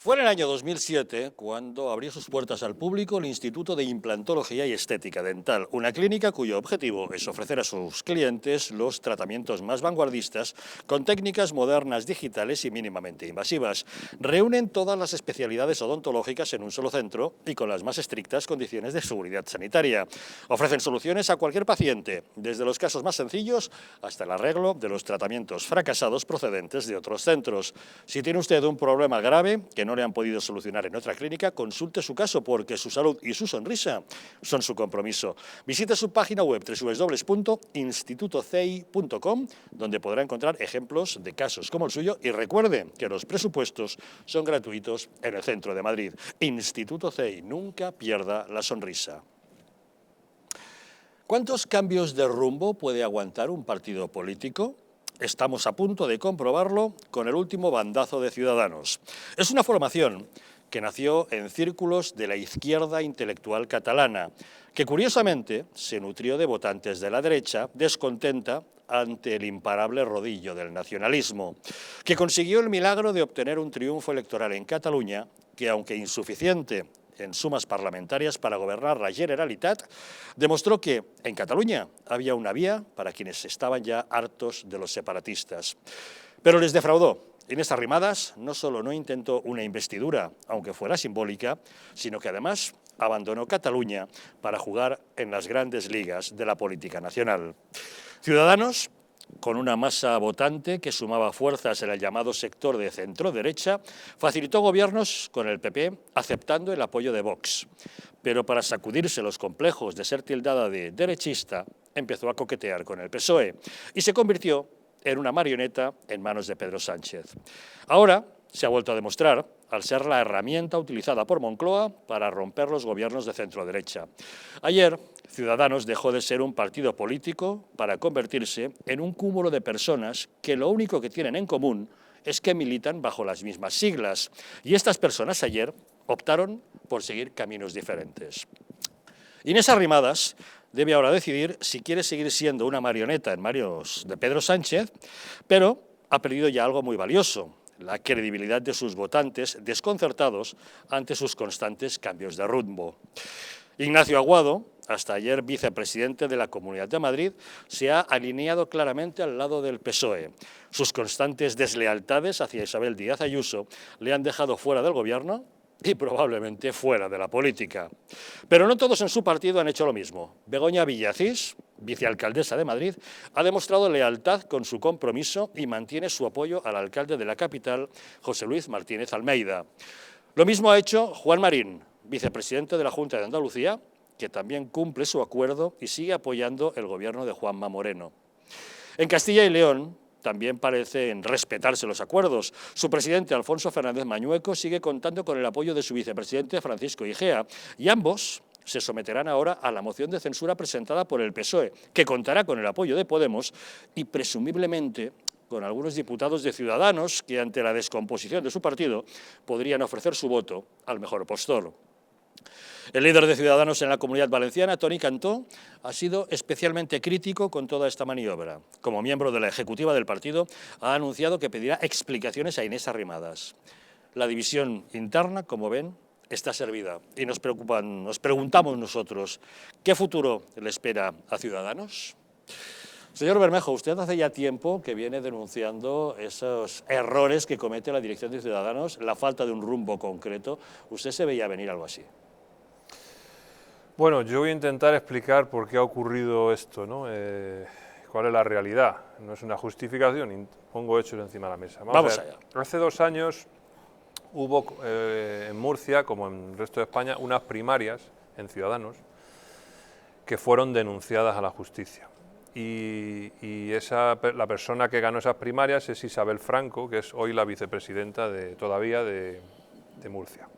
Fue en el año 2007 cuando abrió sus puertas al público el Instituto de Implantología y Estética Dental, una clínica cuyo objetivo es ofrecer a sus clientes los tratamientos más vanguardistas con técnicas modernas, digitales y mínimamente invasivas. Reúnen todas las especialidades odontológicas en un solo centro y con las más estrictas condiciones de seguridad sanitaria. Ofrecen soluciones a cualquier paciente, desde los casos más sencillos hasta el arreglo de los tratamientos fracasados procedentes de otros centros. Si tiene usted un problema grave que no le han podido solucionar en otra clínica, consulte su caso porque su salud y su sonrisa son su compromiso. Visite su página web www.institutocei.com, donde podrá encontrar ejemplos de casos como el suyo, y recuerde que los presupuestos son gratuitos en el centro de Madrid. Instituto CEI, nunca pierda la sonrisa. ¿Cuántos cambios de rumbo puede aguantar un partido político? Estamos a punto de comprobarlo con el último bandazo de Ciudadanos. Es una formación que nació en círculos de la izquierda intelectual catalana, que curiosamente se nutrió de votantes de la derecha descontenta ante el imparable rodillo del nacionalismo, que consiguió el milagro de obtener un triunfo electoral en Cataluña que, aunque insuficiente en sumas parlamentarias para gobernar la Generalitat, demostró que en Cataluña había una vía para quienes estaban ya hartos de los separatistas. Pero les defraudó. Inés Arrimadas no solo no intentó una investidura, aunque fuera simbólica, sino que además abandonó Cataluña para jugar en las grandes ligas de la política nacional. Ciudadanos, con una masa votante que sumaba fuerzas en el llamado sector de centro-derecha, facilitó gobiernos con el PP aceptando el apoyo de Vox. Pero para sacudirse los complejos de ser tildada de derechista, empezó a coquetear con el PSOE y se convirtió en una marioneta en manos de Pedro Sánchez. Ahora se ha vuelto a demostrar al ser la herramienta utilizada por Moncloa para romper los gobiernos de centro-derecha. Ayer, Ciudadanos dejó de ser un partido político para convertirse en un cúmulo de personas que lo único que tienen en común es que militan bajo las mismas siglas. Y estas personas ayer optaron por seguir caminos diferentes. Inés Arrimadas debe ahora decidir si quiere seguir siendo una marioneta en manos de Pedro Sánchez, pero ha perdido ya algo muy valioso: la credibilidad de sus votantes desconcertados ante sus constantes cambios de rumbo. Ignacio Aguado, hasta ayer vicepresidente de la Comunidad de Madrid, se ha alineado claramente al lado del PSOE. Sus constantes deslealtades hacia Isabel Díaz Ayuso le han dejado fuera del gobierno y probablemente fuera de la política. Pero no todos en su partido han hecho lo mismo. Begoña Villacís, vicealcaldesa de Madrid, ha demostrado lealtad con su compromiso y mantiene su apoyo al alcalde de la capital, José Luis Martínez Almeida. Lo mismo ha hecho Juan Marín, vicepresidente de la Junta de Andalucía, que también cumple su acuerdo y sigue apoyando el gobierno de Juanma Moreno. En Castilla y León también parecen respetarse los acuerdos. Su presidente, Alfonso Fernández Mañueco, sigue contando con el apoyo de su vicepresidente, Francisco Igea, y ambos se someterán ahora a la moción de censura presentada por el PSOE, que contará con el apoyo de Podemos y presumiblemente con algunos diputados de Ciudadanos que, ante la descomposición de su partido, podrían ofrecer su voto al mejor postor. El líder de Ciudadanos en la Comunidad Valenciana, Toni Cantó, ha sido especialmente crítico con toda esta maniobra. Como miembro de la ejecutiva del partido, ha anunciado que pedirá explicaciones a Inés Arrimadas. La división interna, como ven, está servida y nos preguntamos nosotros, ¿qué futuro le espera a Ciudadanos? Señor Bermejo, usted hace ya tiempo que viene denunciando esos errores que comete la dirección de Ciudadanos, la falta de un rumbo concreto. ¿Usted se veía venir algo así? Bueno, yo voy a intentar explicar por qué ha ocurrido esto, ¿no? Cuál es la realidad. No es una justificación, pongo hechos encima de la mesa. Vamos allá. Hace 2 años hubo en Murcia, como en el resto de España, unas primarias en Ciudadanos que fueron denunciadas a la justicia. Y la persona que ganó esas primarias es Isabel Franco, que es hoy la vicepresidenta de Murcia.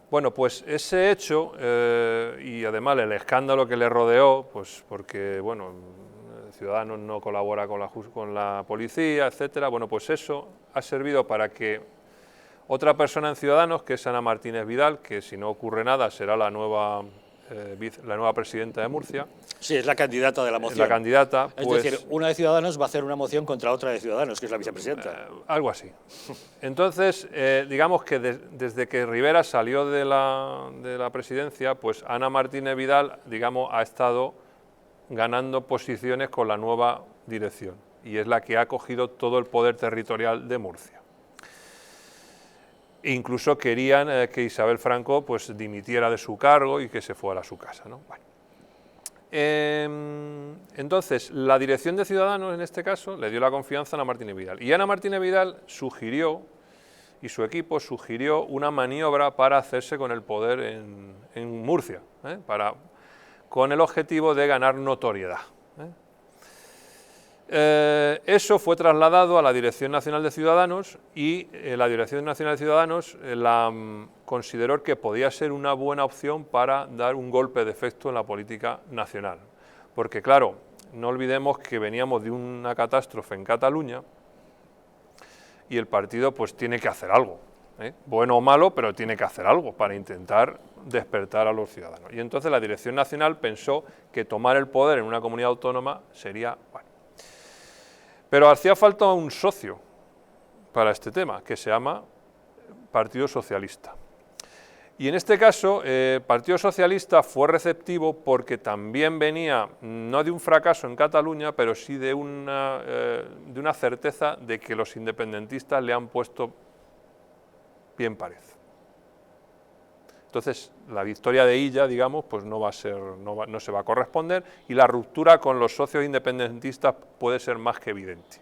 Bueno, pues ese hecho y además el escándalo que le rodeó, pues porque, bueno, Ciudadanos no colabora con la policía, etcétera, bueno, pues eso ha servido para que otra persona en Ciudadanos, que es Ana Martínez Vidal, que si no ocurre nada será la nueva la nueva presidenta de Murcia. Sí, es la candidata de la moción. La candidata, es pues, decir, una de Ciudadanos va a hacer una moción contra otra de Ciudadanos, que es la vicepresidenta. Algo así. Entonces, digamos que desde que Rivera salió de la presidencia, pues Ana Martínez Vidal, digamos, ha estado ganando posiciones con la nueva dirección y es la que ha cogido todo el poder territorial de Murcia. Incluso querían que Isabel Franco pues dimitiera de su cargo y que se fuera a su casa, ¿no? Bueno. Entonces, la dirección de Ciudadanos, en este caso, le dio la confianza a Ana Martínez Vidal. Y Ana Martínez Vidal sugirió, y su equipo sugirió, una maniobra para hacerse con el poder en Murcia, con el objetivo de ganar notoriedad. Eso fue trasladado a la Dirección Nacional de Ciudadanos y la Dirección Nacional de Ciudadanos consideró que podía ser una buena opción para dar un golpe de efecto en la política nacional. Porque claro, no olvidemos que veníamos de una catástrofe en Cataluña y el partido pues tiene que hacer algo, bueno o malo, pero tiene que hacer algo para intentar despertar a los ciudadanos. Y entonces la Dirección Nacional pensó que tomar el poder en una comunidad autónoma sería bueno. Pero hacía falta un socio para este tema, que se llama Partido Socialista. Y en este caso, el Partido Socialista fue receptivo porque también venía, no de un fracaso en Cataluña, pero sí de una certeza de que los independentistas le han puesto bien parece. Entonces, la victoria de Illa, digamos, pues no se va a corresponder y la ruptura con los socios independentistas puede ser más que evidente.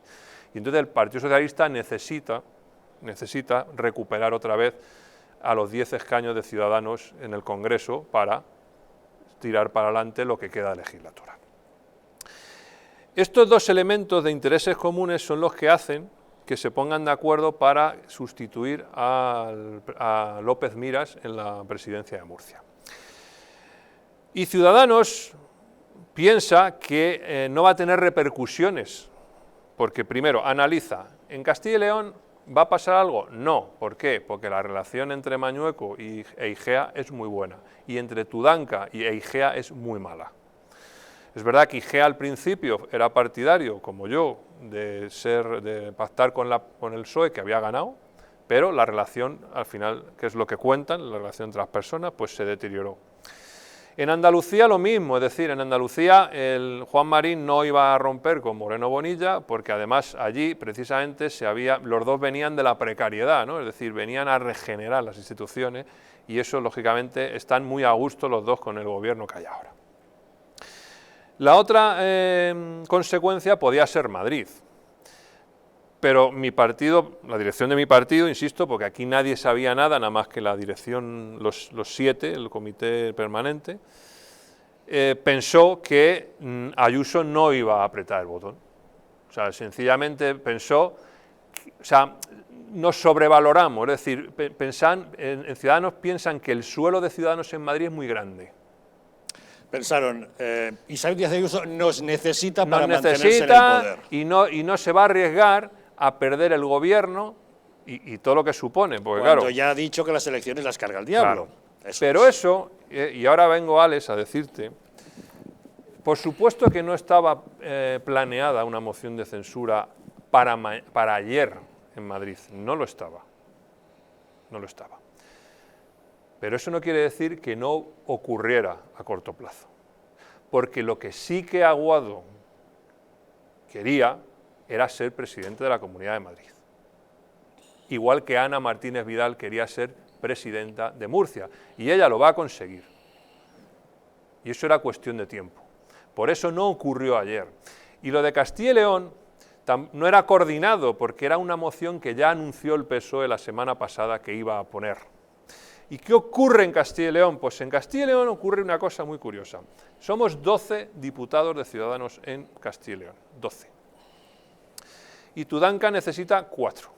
Y entonces el Partido Socialista necesita recuperar otra vez a los 10 escaños de Ciudadanos en el Congreso para tirar para adelante lo que queda de legislatura. Estos dos elementos de intereses comunes son los que hacen que se pongan de acuerdo para sustituir a López Miras en la presidencia de Murcia. Y Ciudadanos piensa que no va a tener repercusiones, porque primero analiza, ¿en Castilla y León va a pasar algo? No, ¿por qué? Porque la relación entre Mañueco e Igea es muy buena, y entre Tudanca e Igea es muy mala. Es verdad que Igea al principio era partidario, como yo, de pactar con el PSOE, que había ganado, pero la relación, al final, que es lo que cuentan, la relación entre las personas, pues se deterioró. En Andalucía lo mismo, es decir, en Andalucía el Juan Marín no iba a romper con Moreno Bonilla, porque además allí precisamente los dos venían de la precariedad, ¿no? Es decir, venían a regenerar las instituciones y eso, lógicamente, están muy a gusto los dos con el gobierno que hay ahora. La otra consecuencia podía ser Madrid, pero mi partido, la dirección de mi partido, insisto, porque aquí nadie sabía nada más que la dirección, los 7, el comité permanente, pensó que Ayuso no iba a apretar el botón. O sea, sencillamente pensó, nos sobrevaloramos, es decir, en Ciudadanos piensan que el suelo de Ciudadanos en Madrid es muy grande. Pensaron, Isabel Díaz Ayuso nos necesita para mantenerse en el poder. Y no se va a arriesgar a perder el gobierno y todo lo que supone. Porque, cuando claro, ya ha dicho que las elecciones las carga el diablo. Claro. Pero eso, y ahora vengo, Alex, a decirte, por supuesto que no estaba planeada una moción de censura para ayer en Madrid, no lo estaba. Pero eso no quiere decir que no ocurriera a corto plazo, porque lo que sí que Aguado quería era ser presidente de la Comunidad de Madrid, igual que Ana Martínez Vidal quería ser presidenta de Murcia, y ella lo va a conseguir, y eso era cuestión de tiempo. Por eso no ocurrió ayer. Y lo de Castilla y León no era coordinado, porque era una moción que ya anunció el PSOE la semana pasada que iba a poner. ¿Y qué ocurre en Castilla y León? Pues en Castilla y León ocurre una cosa muy curiosa. Somos 12 diputados de Ciudadanos en Castilla y León, 12. Y Tudanca necesita 4.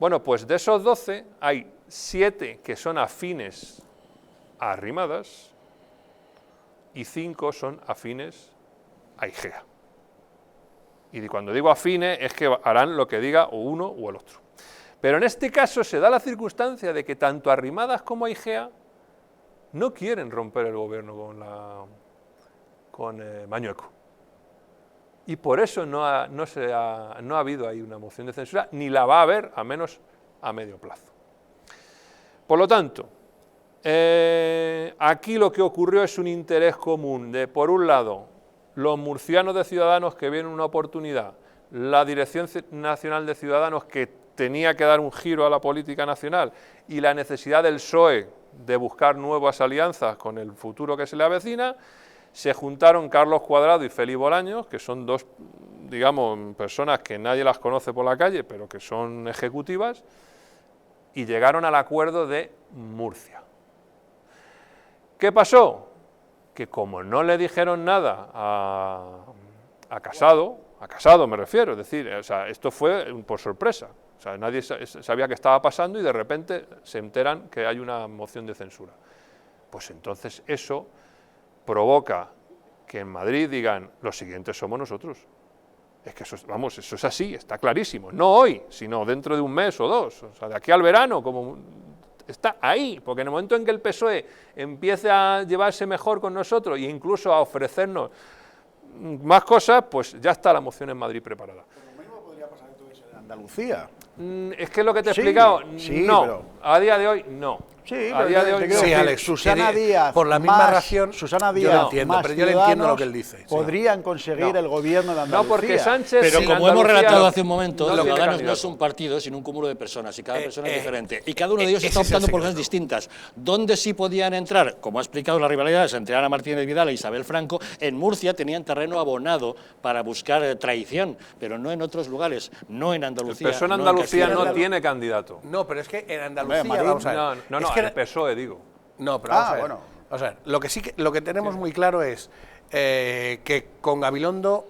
Bueno, pues de esos 12 hay 7 que son afines a Arrimadas y 5 son afines a Igea. Y cuando digo afines es que harán lo que diga o uno o el otro. Pero en este caso se da la circunstancia de que tanto Arrimadas como Igea no quieren romper el gobierno con Mañueco. Y por eso no ha habido ahí una moción de censura, ni la va a haber, a menos a medio plazo. Por lo tanto, aquí lo que ocurrió es un interés común de, por un lado, los murcianos de Ciudadanos que ven una oportunidad, la Dirección Nacional de Ciudadanos que tenía que dar un giro a la política nacional y la necesidad del PSOE de buscar nuevas alianzas con el futuro que se le avecina. Se juntaron Carlos Cuadrado y Félix Bolaños, que son dos, digamos, personas que nadie las conoce por la calle, pero que son ejecutivas, y llegaron al acuerdo de Murcia. ¿Qué pasó? Que como no le dijeron nada a Casado me refiero, es decir, o sea, esto fue por sorpresa, o sea, nadie sabía qué estaba pasando y de repente se enteran que hay una moción de censura. Pues entonces eso provoca que en Madrid digan, los siguientes somos nosotros. Es que eso, vamos, eso es así, está clarísimo. No hoy, sino dentro de un mes o dos. O sea, de aquí al verano, como está ahí. Porque en el momento en que el PSOE empiece a llevarse mejor con nosotros e incluso a ofrecernos más cosas, pues ya está la moción en Madrid preparada. Pero lo mismo podría pasar entonces en Andalucía. Es que lo que te he explicado, sí, no. Pero... A día de hoy, no. Sí, a día de hoy, no. Sí, Alex, Susana Díaz, por la misma razón, Susana yo Díaz, lo entiendo, más pero yo le entiendo lo que él Ciudadanos dice. Sí. Podrían conseguir el gobierno de Andalucía. No, porque Sánchez... Pero sin como hemos Andalucía, relatado hace un momento, no tiene Ciudadanos no candidato. es un partido, sino un cúmulo de personas, y cada persona es diferente. Y cada uno de ellos ese está es el optando por secreto. cosas distintas. ¿Dónde sí podían entrar? Como ha explicado las rivalidades entre Ana Martínez Vidal e Isabel Franco, en Murcia tenían terreno abonado para buscar traición, pero no en otros lugares, no en Andalucía. El PSOE en no en Andalucía Castilla y no León. tiene candidato. No, pero es que en Andalucía, Madrid, vamos a ver. No, es que el PSOE, digo. No, pero vamos a ver. bueno. Vamos a ver, lo que tenemos muy claro es que con Gabilondo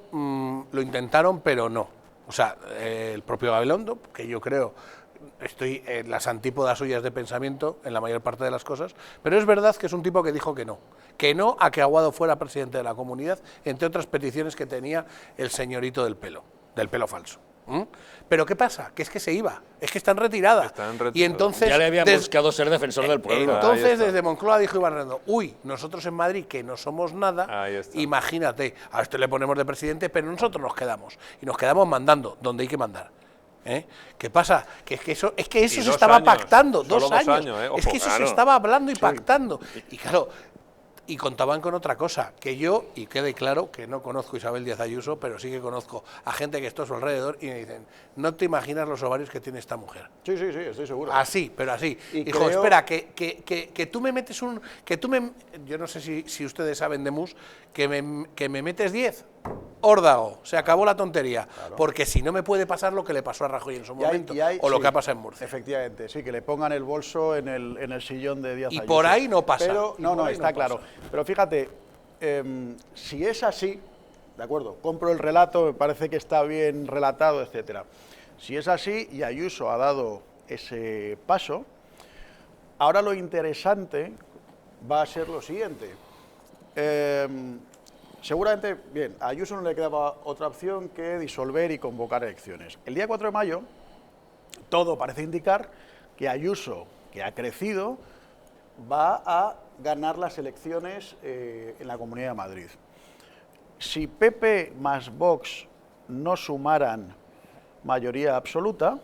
lo intentaron, pero no. O sea, el propio Gabilondo, que yo creo, estoy en las antípodas suyas de pensamiento en la mayor parte de las cosas, pero es verdad que es un tipo que dijo que no a que Aguado fuera presidente de la comunidad, entre otras peticiones que tenía el señorito del pelo falso. Pero ¿qué pasa? Que es que se iba, es que está en retirada. Y entonces Ya le habían buscado ser defensor del pueblo. Entonces desde Moncloa dijo Iván Redondo, nosotros en Madrid que no somos nada, Ahí está. imagínate, a este le ponemos de presidente, pero nosotros nos quedamos, y nos quedamos mandando donde hay que mandar. ¿Qué pasa? Que eso Y se 2 estaba años, pactando, solo 2 2 años. años, Es ojo, que eso claro. se estaba hablando y pactando. Y claro, y contaban con otra cosa, que yo, y quede claro que no conozco a Isabel Díaz Ayuso, pero sí que conozco a gente que está a su alrededor y me dicen, no te imaginas los ovarios que tiene esta mujer. Sí, estoy seguro. Así, pero así. Y Dijo, creo- espera, que tú me metes yo no sé si ustedes saben de mus, que me metes 10, órdago, se acabó la tontería. Porque si no me puede pasar lo que le pasó a Rajoy en su momento, o lo que ha pasado en Murcia. Efectivamente, sí, que le pongan el bolso en el sillón de Díaz Y Ayuso. por ahí no pasa. Pero, Y no, por ahí está no claro. pasa. Pero fíjate, si es así, de acuerdo, compro el relato, me parece que está bien relatado, etcétera. Si es así y Ayuso ha dado ese paso, ahora lo interesante va a ser lo siguiente. Seguramente, bien, a Ayuso no le quedaba otra opción que disolver y convocar elecciones. El día 4 de mayo, todo parece indicar que Ayuso, que ha crecido, va a ganar las elecciones en la Comunidad de Madrid. Si PP más Vox no sumaran mayoría absoluta,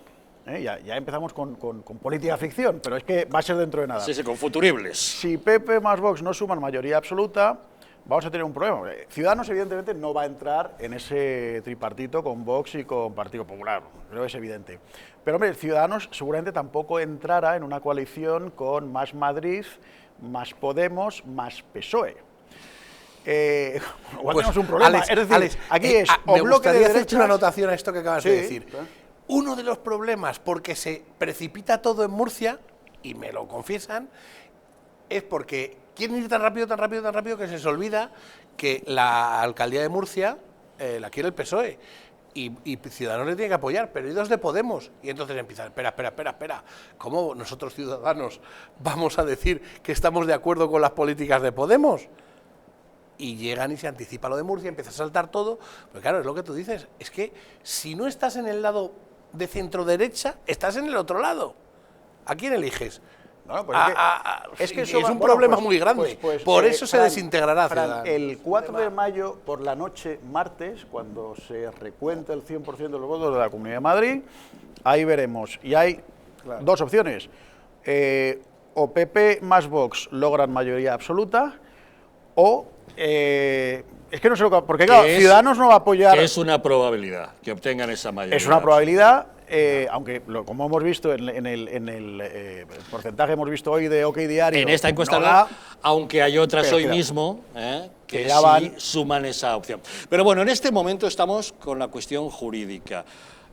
ya empezamos con política ficción, pero es que va a ser dentro de nada. Sí, con futuribles. Si PP más Vox no suman mayoría absoluta, vamos a tener un problema. Ciudadanos, evidentemente, no va a entrar en ese tripartito con Vox y con Partido Popular, creo que es evidente. Pero, hombre, Ciudadanos seguramente tampoco entrará en una coalición con Más Madrid, Más Podemos, Más PSOE. Igual tenemos un problema. Es decir, aquí es o me bloque de gustaría hacerte derechas... una anotación a esto que acabas de Sí, decir. claro. Uno de los problemas, porque se precipita todo en Murcia, y me lo confiesan, es porque quieren ir tan rápido que se les olvida que la alcaldía de Murcia la quiere el PSOE. Y Ciudadanos le tiene que apoyar, pero hay 2 de Podemos. Y entonces empiezan, espera. ¿Cómo nosotros, Ciudadanos, vamos a decir que estamos de acuerdo con las políticas de Podemos? Y llegan y se anticipa lo de Murcia, empieza a saltar todo. Pero claro, es lo que tú dices, es que si no estás en el lado de centro-derecha, estás en el otro lado. ¿A quién eliges? No, pues es que es eso va- un bueno, problema pues- muy grande. pues, Por eso se Fran, desintegrará Fran, Ciudadanos. el 4 de mayo por la noche, martes, cuando se recuenta el 100% de los votos de la Comunidad de Madrid, ahí veremos. Y hay dos opciones. O PP más Vox logran mayoría absoluta, o... es que no sé lo que... Porque claro, Ciudadanos no va a apoyar... Que es una probabilidad que obtengan esa mayoría. Es una probabilidad, aunque como hemos visto en el porcentaje hemos visto hoy de OK Diario... En esta encuesta no da, aunque hay otras pero hoy claro, mismo que ya sí van. suman esa opción. Pero bueno, en este momento estamos con la cuestión jurídica.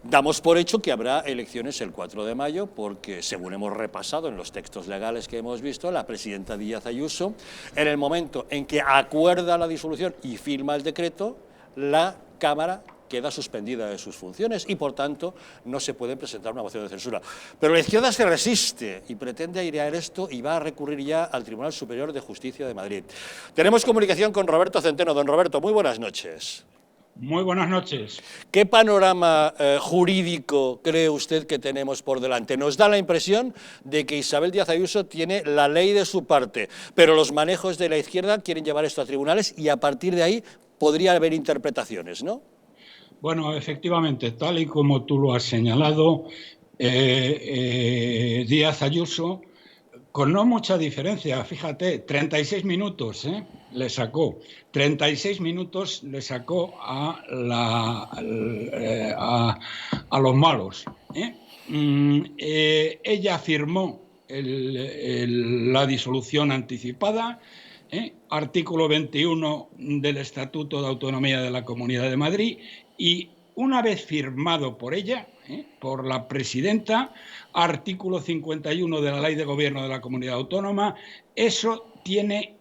Damos por hecho que habrá elecciones el 4 de mayo porque, según hemos repasado en los textos legales que hemos visto, la presidenta Díaz Ayuso, en el momento en que acuerda la disolución y firma el decreto, la Cámara queda suspendida de sus funciones y, por tanto, no se puede presentar una moción de censura. Pero la izquierda se resiste y pretende airear esto y va a recurrir ya al Tribunal Superior de Justicia de Madrid. Tenemos comunicación con Roberto Centeno. Don Roberto, muy buenas noches. Muy buenas noches. ¿Qué panorama jurídico cree usted que tenemos por delante? Nos da la impresión de que Isabel Díaz Ayuso tiene la ley de su parte, pero los manejos de la izquierda quieren llevar esto a tribunales y a partir de ahí podría haber interpretaciones, ¿no? Bueno, efectivamente, tal y como tú lo has señalado, Díaz Ayuso, con no mucha diferencia, fíjate, 36 minutos le sacó. 36 minutos le sacó a los malos. Ella firmó la disolución anticipada, artículo 21 del Estatuto de Autonomía de la Comunidad de Madrid, y una vez firmado por ella, por la presidenta, artículo 51 de la Ley de Gobierno de la Comunidad Autónoma, eso tiene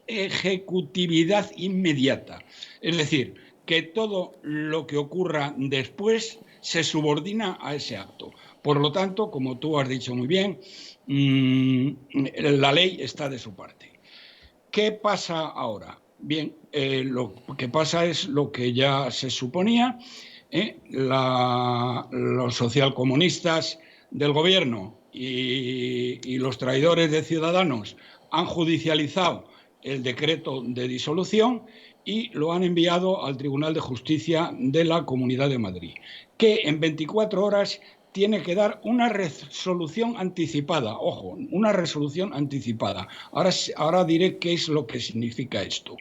ejecutividad inmediata. Es decir, que todo lo que ocurra después se subordina a ese acto. Por lo tanto, como tú has dicho muy bien, la ley está de su parte. ¿Qué pasa ahora? Bien, lo que pasa es lo que ya se suponía. Los socialcomunistas del gobierno y los traidores de Ciudadanos han judicializado el decreto de disolución y lo han enviado al Tribunal de Justicia de la Comunidad de Madrid, que en 24 horas tiene que dar una resolución anticipada. Ojo, una resolución anticipada. Ahora diré qué es lo que significa esto.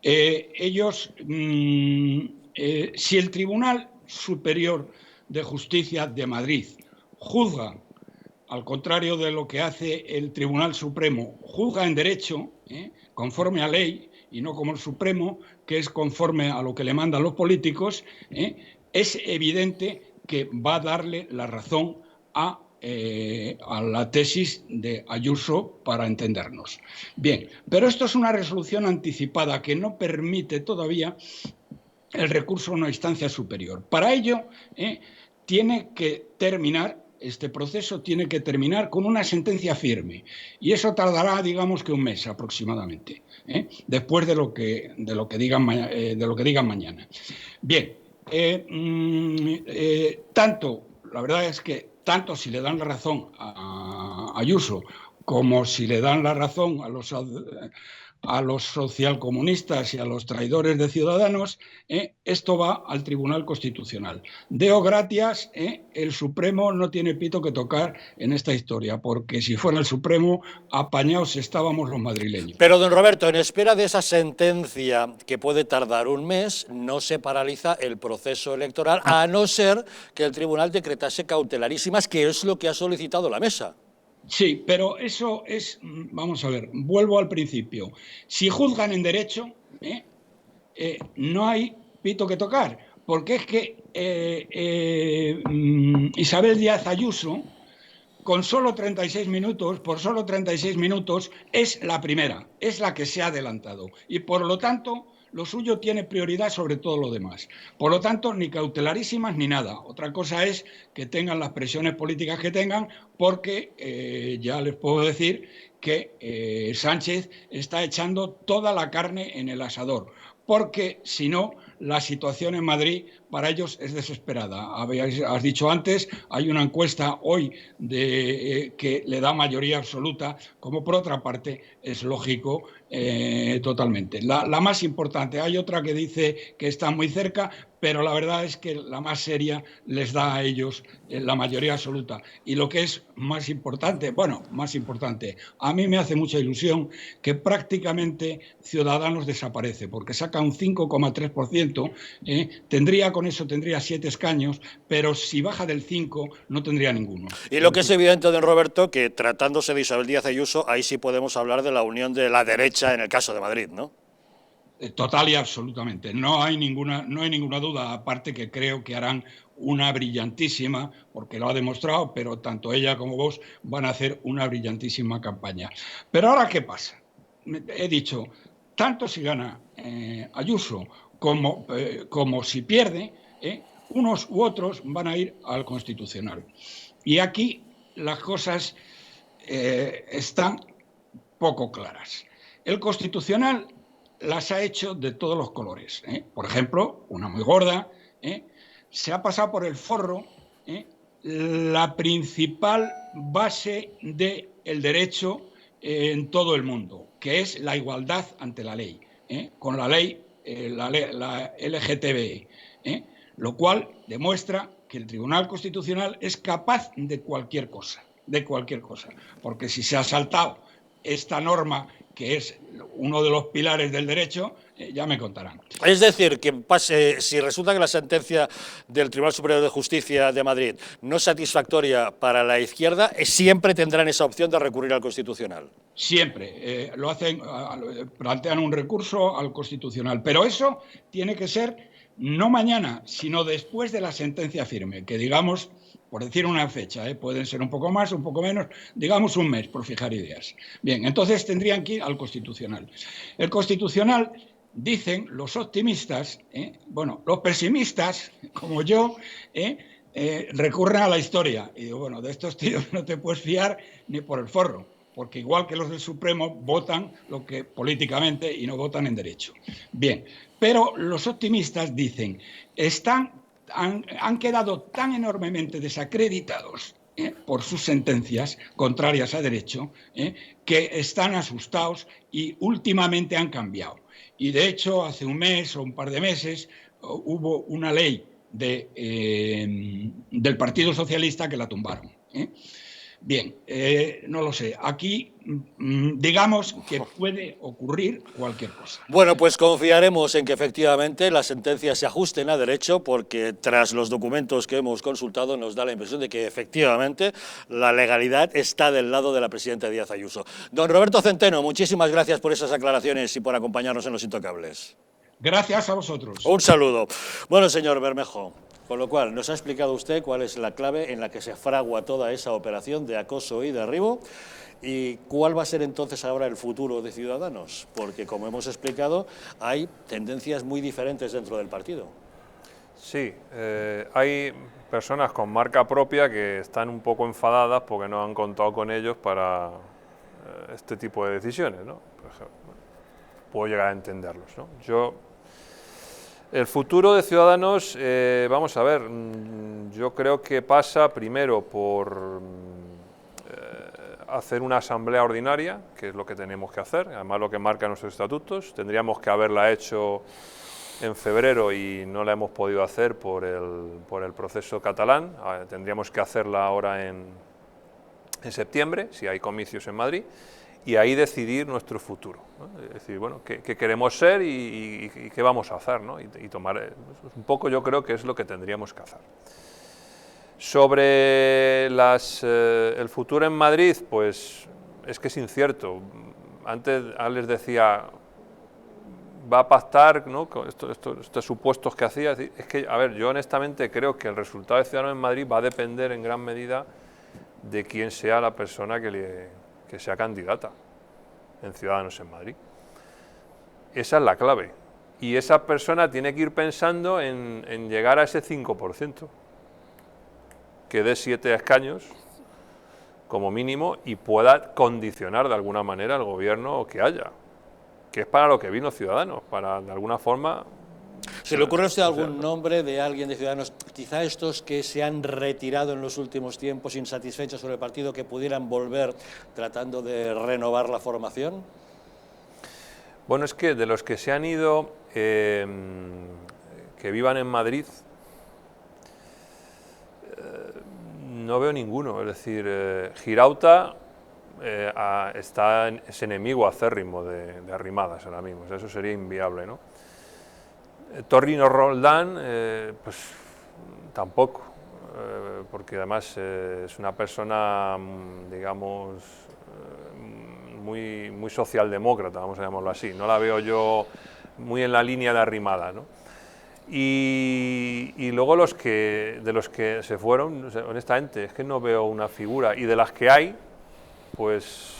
Ellos, si el Tribunal Superior de Justicia de Madrid juzga, al contrario de lo que hace el Tribunal Supremo, juzga en derecho, conforme a ley, y no como el Supremo, que es conforme a lo que le mandan los políticos, es evidente que va a darle la razón a la tesis de Ayuso, para entendernos. Bien, pero esto es una resolución anticipada que no permite todavía el recurso a una instancia superior. Para ello, tiene que terminar, este proceso tiene que terminar con una sentencia firme. Y eso tardará, digamos que un mes aproximadamente, después de lo que digan mañana. Bien, la verdad es que tanto si le dan la razón a Ayuso como si le dan la razón a los socialcomunistas y a los traidores de Ciudadanos, esto va al Tribunal Constitucional. Deo gratias, el Supremo no tiene pito que tocar en esta historia, porque si fuera el Supremo, apañados estábamos los madrileños. Pero, don Roberto, en espera de esa sentencia que puede tardar un mes, no se paraliza el proceso electoral, a no ser que el tribunal decretase cautelarísimas, que es lo que ha solicitado la mesa. Sí, pero eso es, vamos a ver, vuelvo al principio. Si juzgan en derecho, no hay pito que tocar, porque es que Isabel Díaz Ayuso, con solo 36 minutos, por solo 36 minutos, es la primera, es la que se ha adelantado. Y por lo tanto, lo suyo tiene prioridad sobre todo lo demás. Por lo tanto, ni cautelarísimas ni nada. Otra cosa es que tengan las presiones políticas que tengan, porque ya les puedo decir que Sánchez está echando toda la carne en el asador, porque si no, la situación en Madrid para ellos es desesperada. Has dicho antes, hay una encuesta hoy que le da mayoría absoluta, como por otra parte es lógico totalmente. La más importante, hay otra que dice que está muy cerca, pero la verdad es que la más seria les da a ellos la mayoría absoluta. Y lo que es más importante, a mí me hace mucha ilusión que prácticamente Ciudadanos desaparece, porque saca un 5,3%, con eso tendría 7 escaños, pero si baja del 5 no tendría ninguno. Y lo que es evidente, don Roberto, que tratándose de Isabel Díaz Ayuso, ahí sí podemos hablar de la unión de la derecha en el caso de Madrid, ¿no? Total y absolutamente. No hay ninguna duda, aparte que creo que harán una brillantísima, porque lo ha demostrado, pero tanto ella como vos van a hacer una brillantísima campaña. Pero ahora, ¿qué pasa? He dicho, tanto si gana Ayuso como si pierde, unos u otros van a ir al Constitucional. Y aquí las cosas están poco claras. El Constitucional las ha hecho de todos los colores. Por ejemplo, una muy gorda, se ha pasado por el forro la principal base del derecho en todo el mundo, que es la igualdad ante la ley, con la ley, la LGTBI, lo cual demuestra que el Tribunal Constitucional es capaz de cualquier cosa, porque si se ha saltado esta norma, que es uno de los pilares del derecho, ya me contarán. Es decir, que si resulta que la sentencia del Tribunal Superior de Justicia de Madrid no es satisfactoria para la izquierda, siempre tendrán esa opción de recurrir al Constitucional. Siempre. Lo hacen, plantean un recurso al Constitucional, pero eso tiene que ser no mañana, sino después de la sentencia firme, que digamos, por decir una fecha, pueden ser un poco más, un poco menos, digamos un mes, por fijar ideas. Bien, entonces tendrían que ir al Constitucional. El Constitucional, dicen los optimistas, los pesimistas, como yo, recurren a la historia. Y digo, bueno, de estos tíos no te puedes fiar ni por el forro, porque igual que los del Supremo votan lo que políticamente y no votan en derecho. Bien, pero los optimistas dicen, han quedado tan enormemente desacreditados por sus sentencias contrarias a derecho, que están asustados y últimamente han cambiado. Y de hecho, hace un mes o un par de meses hubo una ley del Partido Socialista que la tumbaron. Bien, no lo sé. Aquí, digamos que puede ocurrir cualquier cosa. Bueno, pues confiaremos en que efectivamente las sentencias se ajusten a derecho, porque tras los documentos que hemos consultado nos da la impresión de que efectivamente la legalidad está del lado de la presidenta Díaz Ayuso. Don Roberto Centeno, muchísimas gracias por esas aclaraciones y por acompañarnos en Los Intocables. Gracias a vosotros. Un saludo. Bueno, señor Bermejo, con lo cual nos ha explicado usted cuál es la clave en la que se fragua toda esa operación de acoso y derribo. ¿Y cuál va a ser entonces ahora el futuro de Ciudadanos? Porque, como hemos explicado, hay tendencias muy diferentes dentro del partido. Sí, hay personas con marca propia que están un poco enfadadas porque no han contado con ellos para este tipo de decisiones, ¿no? Por ejemplo, puedo llegar a entenderlos, ¿no? El futuro de Ciudadanos, vamos a ver, yo creo que pasa primero por hacer una asamblea ordinaria, que es lo que tenemos que hacer, además lo que marcan nuestros estatutos. Tendríamos que haberla hecho en febrero y no la hemos podido hacer por el proceso catalán. Tendríamos que hacerla ahora en septiembre, si hay comicios en Madrid, y ahí decidir nuestro futuro, ¿no? Es decir, bueno, qué queremos ser y qué vamos a hacer, ¿no? Y tomar un poco, yo creo que es lo que tendríamos que hacer. Sobre el futuro en Madrid, pues es que es incierto. Antes les decía, va a pactar, ¿no?, con estos supuestos que hacía. Es que, a ver, yo honestamente creo que el resultado de Ciudadanos en Madrid va a depender en gran medida de quién sea la persona que sea candidata en Ciudadanos en Madrid. Esa es la clave. Y esa persona tiene que ir pensando en llegar a ese 5%. Que dé 7 escaños como mínimo y pueda condicionar de alguna manera el gobierno que haya, que es para lo que vino Ciudadanos, para de alguna forma ¿Se le ocurre a usted algún nombre de alguien de Ciudadanos, quizá estos que se han retirado en los últimos tiempos insatisfechos sobre el partido, que pudieran volver tratando de renovar la formación? Bueno, es que de los que se han ido, que vivan en Madrid, no veo ninguno. Es decir, Girauta es enemigo acérrimo de Arrimadas ahora mismo, o sea, eso sería inviable, ¿no? Torrino Roldán, pues tampoco, porque además es una persona, digamos, muy socialdemócrata, vamos a llamarlo así. No la veo yo muy en la línea de Arrimadas, ¿no? Y luego de los que se fueron, honestamente, es que no veo una figura. Y de las que hay, pues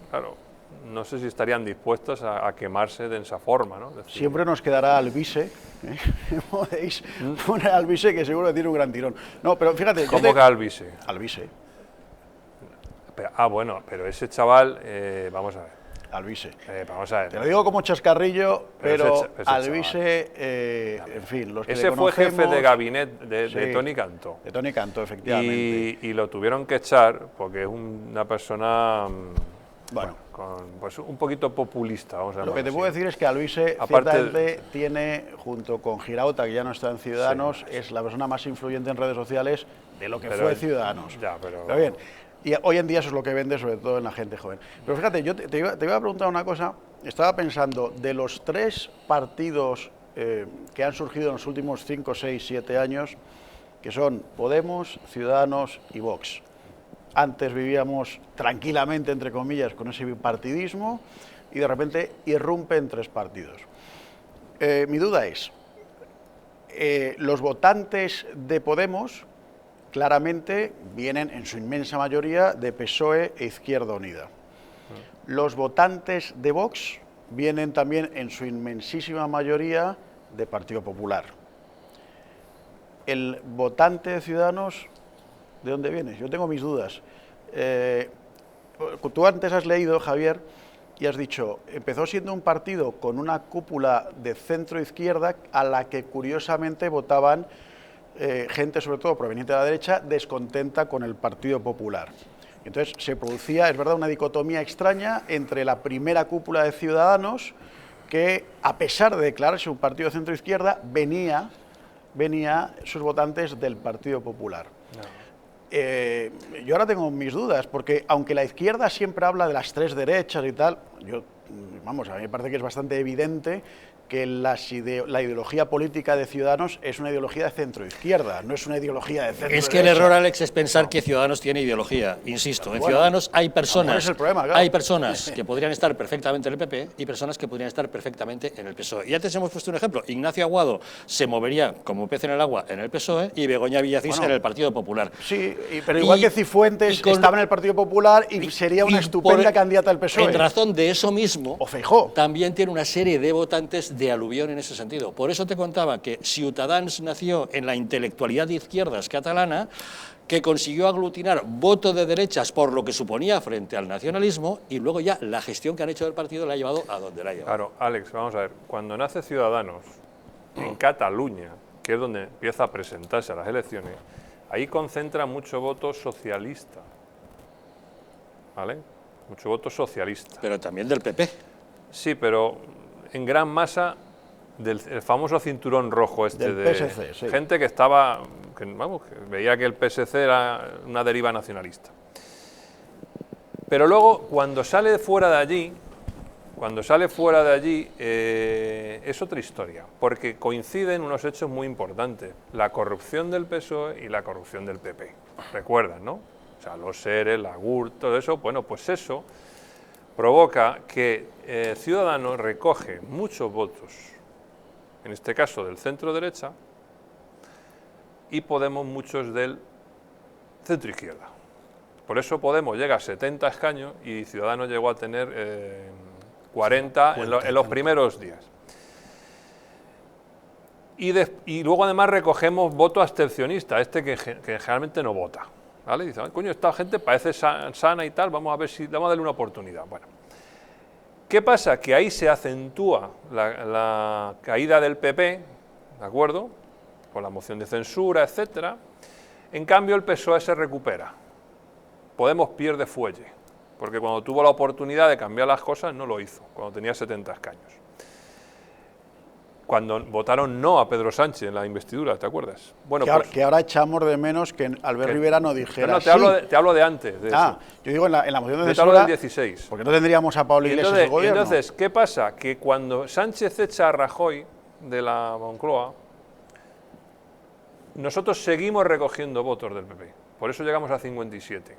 claro, no sé si estarían dispuestos a quemarse de esa forma, ¿no? Decir, siempre nos quedará Alvise, ¿eh? Podéis poner a Alvise, que seguro que tiene un gran tirón. No, pero fíjate... ¿Cómo que Alvise? Alvise. Bueno, pero ese chaval, vamos a ver. Alvise. Vamos a ver. Te lo digo como chascarrillo, pero ese Alvise, en fin, los que ese le fue jefe conocemos, de gabinete de sí, Toni Cantó. De Toni Cantó, efectivamente. Y lo tuvieron que echar porque es una persona, Bueno, pues un poquito populista, vamos a lo que te así. puedo decir es que Alvise, Aparte ciertamente, tiene, junto con Girauta, que ya no está en Ciudadanos, Sí, es la persona más influyente en redes sociales de lo que Pero fue Ciudadanos. ya, pero bien, y hoy en día eso es lo que vende, sobre todo en la gente joven. Pero fíjate, yo te iba a preguntar una cosa. Estaba pensando, de los 3 partidos que han surgido en los últimos 5, 6, 7 años, que son Podemos, Ciudadanos y Vox. Antes vivíamos tranquilamente, entre comillas, con ese bipartidismo, y de repente irrumpen 3 partidos. Mi duda es, los votantes de Podemos claramente vienen en su inmensa mayoría de PSOE e Izquierda Unida. Los votantes de Vox vienen también en su inmensísima mayoría de Partido Popular. El votante de Ciudadanos, ¿de dónde viene? Yo tengo mis dudas. Tú antes has leído, Javier, y has dicho, empezó siendo un partido con una cúpula de centro-izquierda a la que curiosamente votaban gente, sobre todo proveniente de la derecha, descontenta con el Partido Popular. Entonces se producía, es verdad, una dicotomía extraña entre la primera cúpula de Ciudadanos, que a pesar de declararse un partido de centro-izquierda, venía sus votantes del Partido Popular. No. Yo ahora tengo mis dudas, porque aunque la izquierda siempre habla de las 3 derechas y tal, a mí me parece que es bastante evidente que la ideología política de Ciudadanos es una ideología de centro-izquierda, no es una ideología de centro-derecha. Es que el error, Alex, es pensar que Ciudadanos tiene ideología. Insisto, en Ciudadanos hay personas, es el problema, claro. Hay personas que podrían estar perfectamente en el PP y personas que podrían estar perfectamente en el PSOE. Y antes hemos puesto un ejemplo. Ignacio Aguado se movería como pez en el agua en el PSOE y Begoña Villacís en el Partido Popular. Sí, pero igual que Cifuentes estaba en el Partido Popular y sería una estupenda candidata al PSOE. En razón de eso mismo, o Feijóo también tiene una serie de votantes de aluvión en ese sentido. Por eso te contaba que Ciutadans nació en la intelectualidad de izquierdas catalana, que consiguió aglutinar voto de derechas por lo que suponía frente al nacionalismo, y luego ya la gestión que han hecho del partido la ha llevado a donde la ha llevado. Claro, Alex, vamos a ver, cuando nace Ciudadanos en Cataluña, que es donde empieza a presentarse a las elecciones, ahí concentra mucho voto socialista, ¿vale? Mucho voto socialista. Pero también del PP. Sí, pero en gran masa del el famoso cinturón rojo del PSC, sí. Gente que estaba, que veía que el PSC era una deriva nacionalista. Pero luego, cuando sale fuera de allí, es otra historia, porque coinciden unos hechos muy importantes: la corrupción del PSOE y la corrupción del PP. ¿Recuerdan, no? O sea, los SERES, la GURT, todo eso. Bueno, pues eso provoca que Ciudadanos recoge muchos votos, en este caso del centro-derecha, y Podemos muchos del centro-izquierda. Por eso Podemos llega a 70 escaños y Ciudadanos llegó a tener 40 en los primeros días. Y luego además recogemos voto abstencionista, que generalmente no vota, ¿vale? Dice, coño, esta gente parece sana y tal, vamos a darle una oportunidad. Bueno, ¿Qué pasa? Que ahí se acentúa la caída del PP, ¿de acuerdo?, con la moción de censura, etcétera. En cambio, el PSOE se recupera. Podemos pierde fuelle, porque cuando tuvo la oportunidad de cambiar las cosas no lo hizo, cuando tenía 70 escaños. Cuando votaron no a Pedro Sánchez en la investidura, ¿te acuerdas? Bueno, que ahora echamos de menos que Albert Rivera no dijera no, sí. te hablo de antes. De eso. Yo digo en la moción de Te censura. hablo del 16. Porque no tendríamos a Pablo Iglesias en el gobierno. Entonces, ¿qué pasa? Que cuando Sánchez echa a Rajoy de la Moncloa, nosotros seguimos recogiendo votos del PP. Por eso llegamos a 57.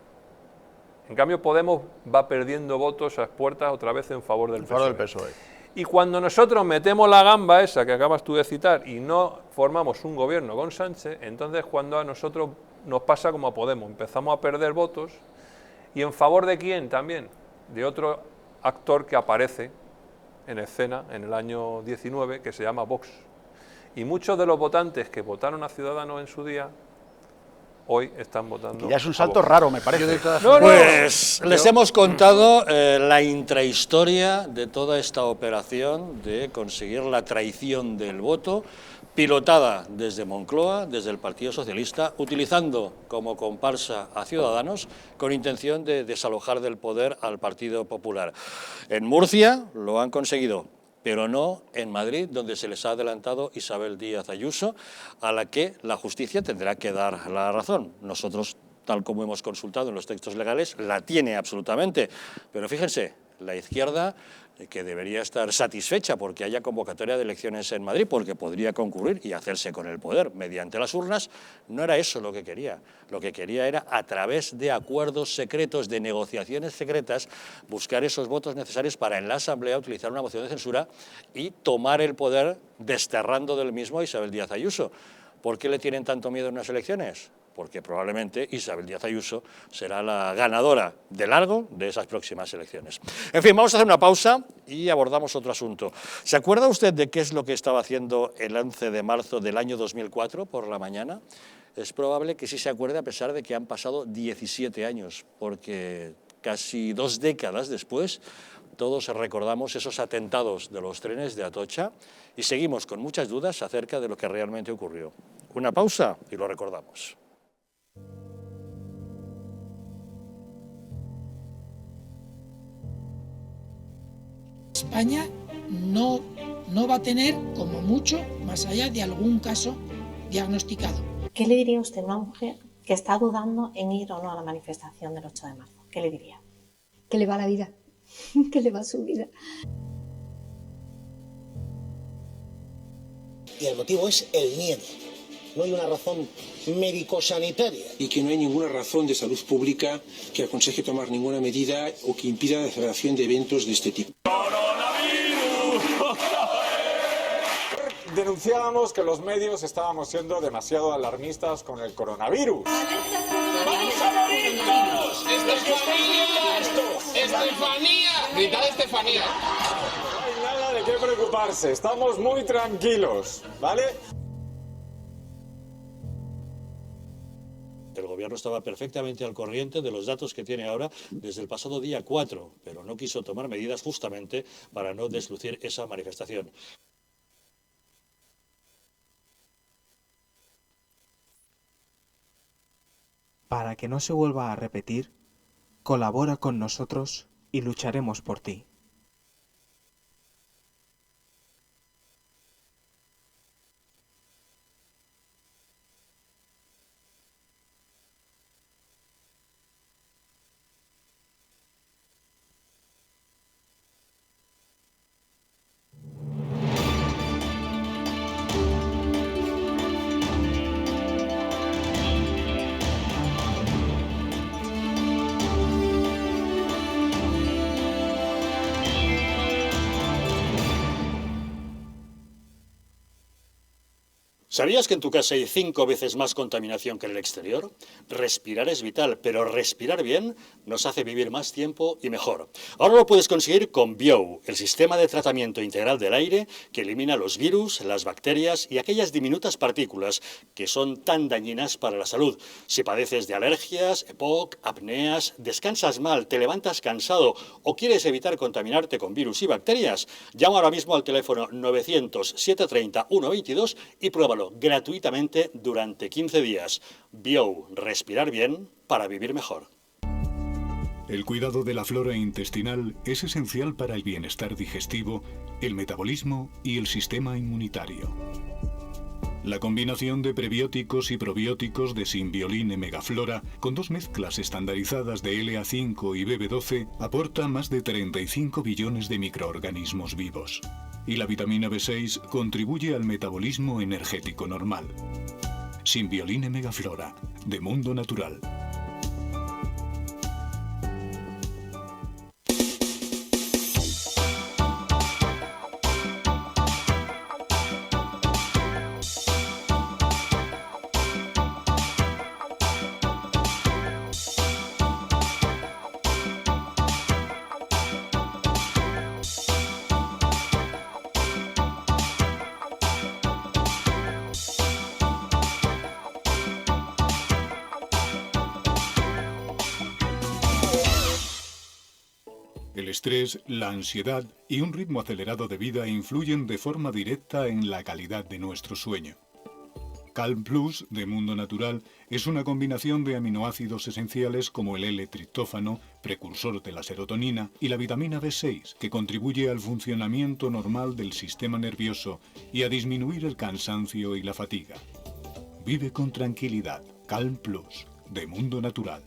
En cambio, Podemos va perdiendo votos a las puertas otra vez en favor del PSOE. Y cuando nosotros metemos la gamba esa que acabas tú de citar y no formamos un gobierno con Sánchez, entonces cuando a nosotros nos pasa como a Podemos, empezamos a perder votos. ¿Y en favor de quién también? De otro actor que aparece en escena en el año 19, que se llama Vox. Y muchos de los votantes que votaron a Ciudadanos en su día, hoy están votando. Que ya es un salto raro, me parece. Pues les hemos contado la intrahistoria de toda esta operación de conseguir la traición del voto, pilotada desde Moncloa, desde el Partido Socialista, utilizando como comparsa a Ciudadanos con intención de desalojar del poder al Partido Popular. En Murcia lo han conseguido, pero no en Madrid, donde se les ha adelantado Isabel Díaz Ayuso, a la que la justicia tendrá que dar la razón. Nosotros, tal como hemos consultado en los textos legales, la tiene absolutamente. Pero fíjense, la izquierda, que debería estar satisfecha porque haya convocatoria de elecciones en Madrid, porque podría concurrir y hacerse con el poder mediante las urnas, no era eso lo que quería. Lo que quería era, a través de acuerdos secretos, de negociaciones secretas, buscar esos votos necesarios para en la Asamblea utilizar una moción de censura y tomar el poder desterrando del mismo a Isabel Díaz Ayuso. ¿Por qué le tienen tanto miedo en unas elecciones? Porque probablemente Isabel Díaz Ayuso será la ganadora de largo de esas próximas elecciones. En fin, vamos a hacer una pausa y abordamos otro asunto. ¿Se acuerda usted de qué es lo que estaba haciendo el 11 de marzo del año 2004 por la mañana? Es probable que sí se acuerde, a pesar de que han pasado 17 años, porque casi 2 décadas después todos recordamos esos atentados de los trenes de Atocha y seguimos con muchas dudas acerca de lo que realmente ocurrió. Una pausa y lo recordamos. España no va a tener, como mucho, más allá de algún caso diagnosticado. ¿Qué le diría usted a una mujer que está dudando en ir o no a la manifestación del 8 de marzo? ¿Qué le diría? Que le va la vida, que le va su vida. Y el motivo es el miedo. No hay una razón médico-sanitaria. Y que no hay ninguna razón de salud pública que aconseje tomar ninguna medida o que impida la celebración de eventos de este tipo. Denunciábamos que los medios estábamos siendo demasiado alarmistas con el coronavirus. ¡Vamos a morir todos! ¡Estefanía! ¡Estefanía! ¡Gritad Estefanía! No hay nada de qué preocuparse, estamos muy tranquilos, ¿vale? El gobierno estaba perfectamente al corriente de los datos que tiene ahora desde el pasado día 4, pero no quiso tomar medidas justamente para no deslucir esa manifestación. Para que no se vuelva a repetir, colabora con nosotros y lucharemos por ti. ¿Sabías que en tu casa hay 5 veces más contaminación que en el exterior? Respirar es vital, pero respirar bien nos hace vivir más tiempo y mejor. Ahora lo puedes conseguir con Biou, el sistema de tratamiento integral del aire que elimina los virus, las bacterias y aquellas diminutas partículas que son tan dañinas para la salud. Si padeces de alergias, EPOC, apneas, descansas mal, te levantas cansado o quieres evitar contaminarte con virus y bacterias, llama ahora mismo al teléfono 900-730-122 y pruébalo gratuitamente durante 15 días. Biou, respirar bien para vivir mejor. El cuidado de la flora intestinal es esencial para el bienestar digestivo, el metabolismo y el sistema inmunitario. La combinación de prebióticos y probióticos de Symbiolin Megaflora, con 2 mezclas estandarizadas de LA5 y BB12, aporta más de 35 billones de microorganismos vivos. Y la vitamina B6 contribuye al metabolismo energético normal. Symbiolin Megaflora, de Mundo Natural. El estrés, la ansiedad y un ritmo acelerado de vida influyen de forma directa en la calidad de nuestro sueño. Calm Plus, de Mundo Natural, es una combinación de aminoácidos esenciales como el L-triptófano, precursor de la serotonina, y la vitamina B6, que contribuye al funcionamiento normal del sistema nervioso y a disminuir el cansancio y la fatiga. Vive con tranquilidad. Calm Plus, de Mundo Natural.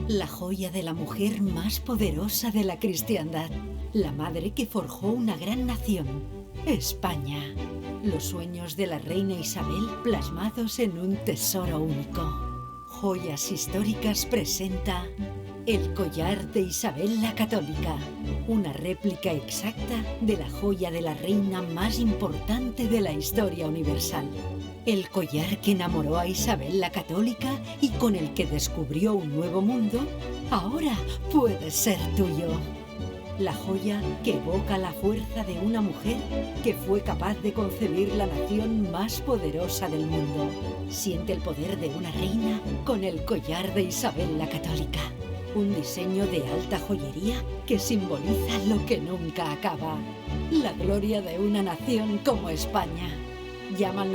La joya de la mujer más poderosa de la cristiandad, la madre que forjó una gran nación, España. Los sueños de la reina Isabel plasmados en un tesoro único. Joyas Históricas presenta el collar de Isabel la Católica, una réplica exacta de la joya de la reina más importante de la historia universal. El collar que enamoró a Isabel la Católica y con el que descubrió un nuevo mundo, ahora puede ser tuyo. La joya que evoca la fuerza de una mujer que fue capaz de concebir la nación más poderosa del mundo. Siente el poder de una reina con el collar de Isabel la Católica. Un diseño de alta joyería que simboliza lo que nunca acaba. La gloria de una nación como España. Llama al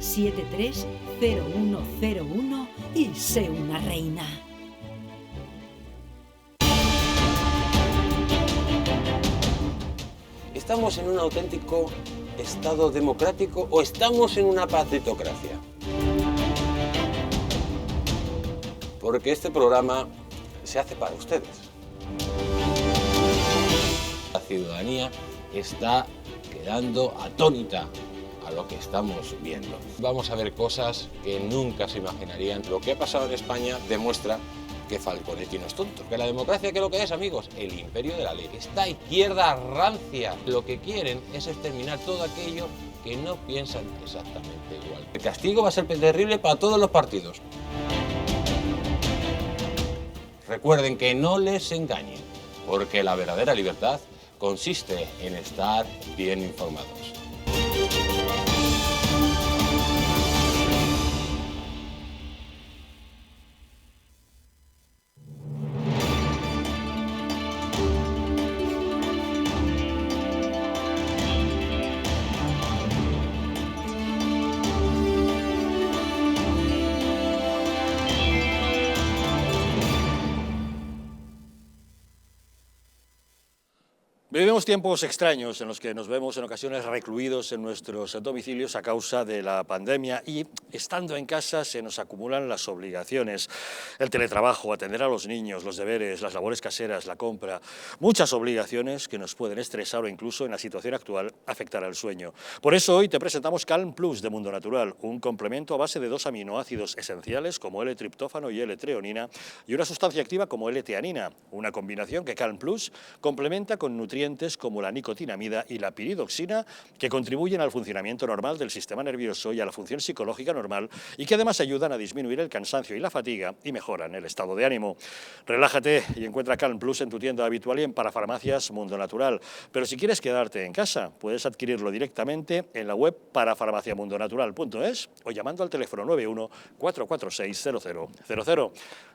900-73-0101 y sé una reina. ¿Estamos en un auténtico Estado democrático o estamos en una partitocracia? Porque este programa se hace para ustedes. La ciudadanía está quedando atónita a lo que estamos viendo. Vamos a ver cosas que nunca se imaginarían. Lo que ha pasado en España demuestra que Falconetti no es tonto. Que la democracia, ¿qué es lo que es, amigos? El imperio de la ley. Esta izquierda rancia, lo que quieren es exterminar todo aquello que no piensan exactamente igual. El castigo va a ser terrible para todos los partidos. Recuerden que no les engañen, porque la verdadera libertad consiste en estar bien informados. Vivimos tiempos extraños en los que nos vemos en ocasiones recluidos en nuestros domicilios a causa de la pandemia y, estando en casa, se nos acumulan las obligaciones. El teletrabajo, atender a los niños, los deberes, las labores caseras, la compra. Muchas obligaciones que nos pueden estresar o incluso, en la situación actual, afectar al sueño. Por eso hoy te presentamos Calm Plus de Mundo Natural, un complemento a base de 2 aminoácidos esenciales como L-triptófano y L-treonina y una sustancia activa como L-teanina, una combinación que Calm Plus complementa con nutrientes estupefacientes como la nicotinamida y la piridoxina, que contribuyen al funcionamiento normal del sistema nervioso y a la función psicológica normal, y que además ayudan a disminuir el cansancio y la fatiga y mejoran el estado de ánimo. Relájate y encuentra Calm Plus en tu tienda habitual y en Parafarmacias Mundo Natural. Pero si quieres quedarte en casa, puedes adquirirlo directamente en la web parafarmaciamundonatural.es o llamando al teléfono 91 446 0000.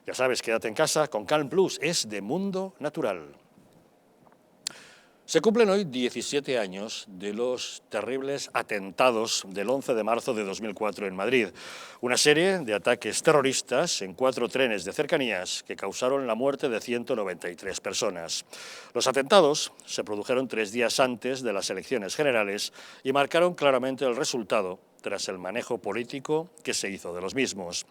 Ya sabes, quédate en casa con Calm Plus, es de Mundo Natural. Se cumplen hoy 17 años de los terribles atentados del 11 de marzo de 2004 en Madrid. Una serie de ataques terroristas en 4 trenes de cercanías que causaron la muerte de 193 personas. Los atentados se produjeron 3 días antes de las elecciones generales y marcaron claramente el resultado tras el manejo político que se hizo de los mismos.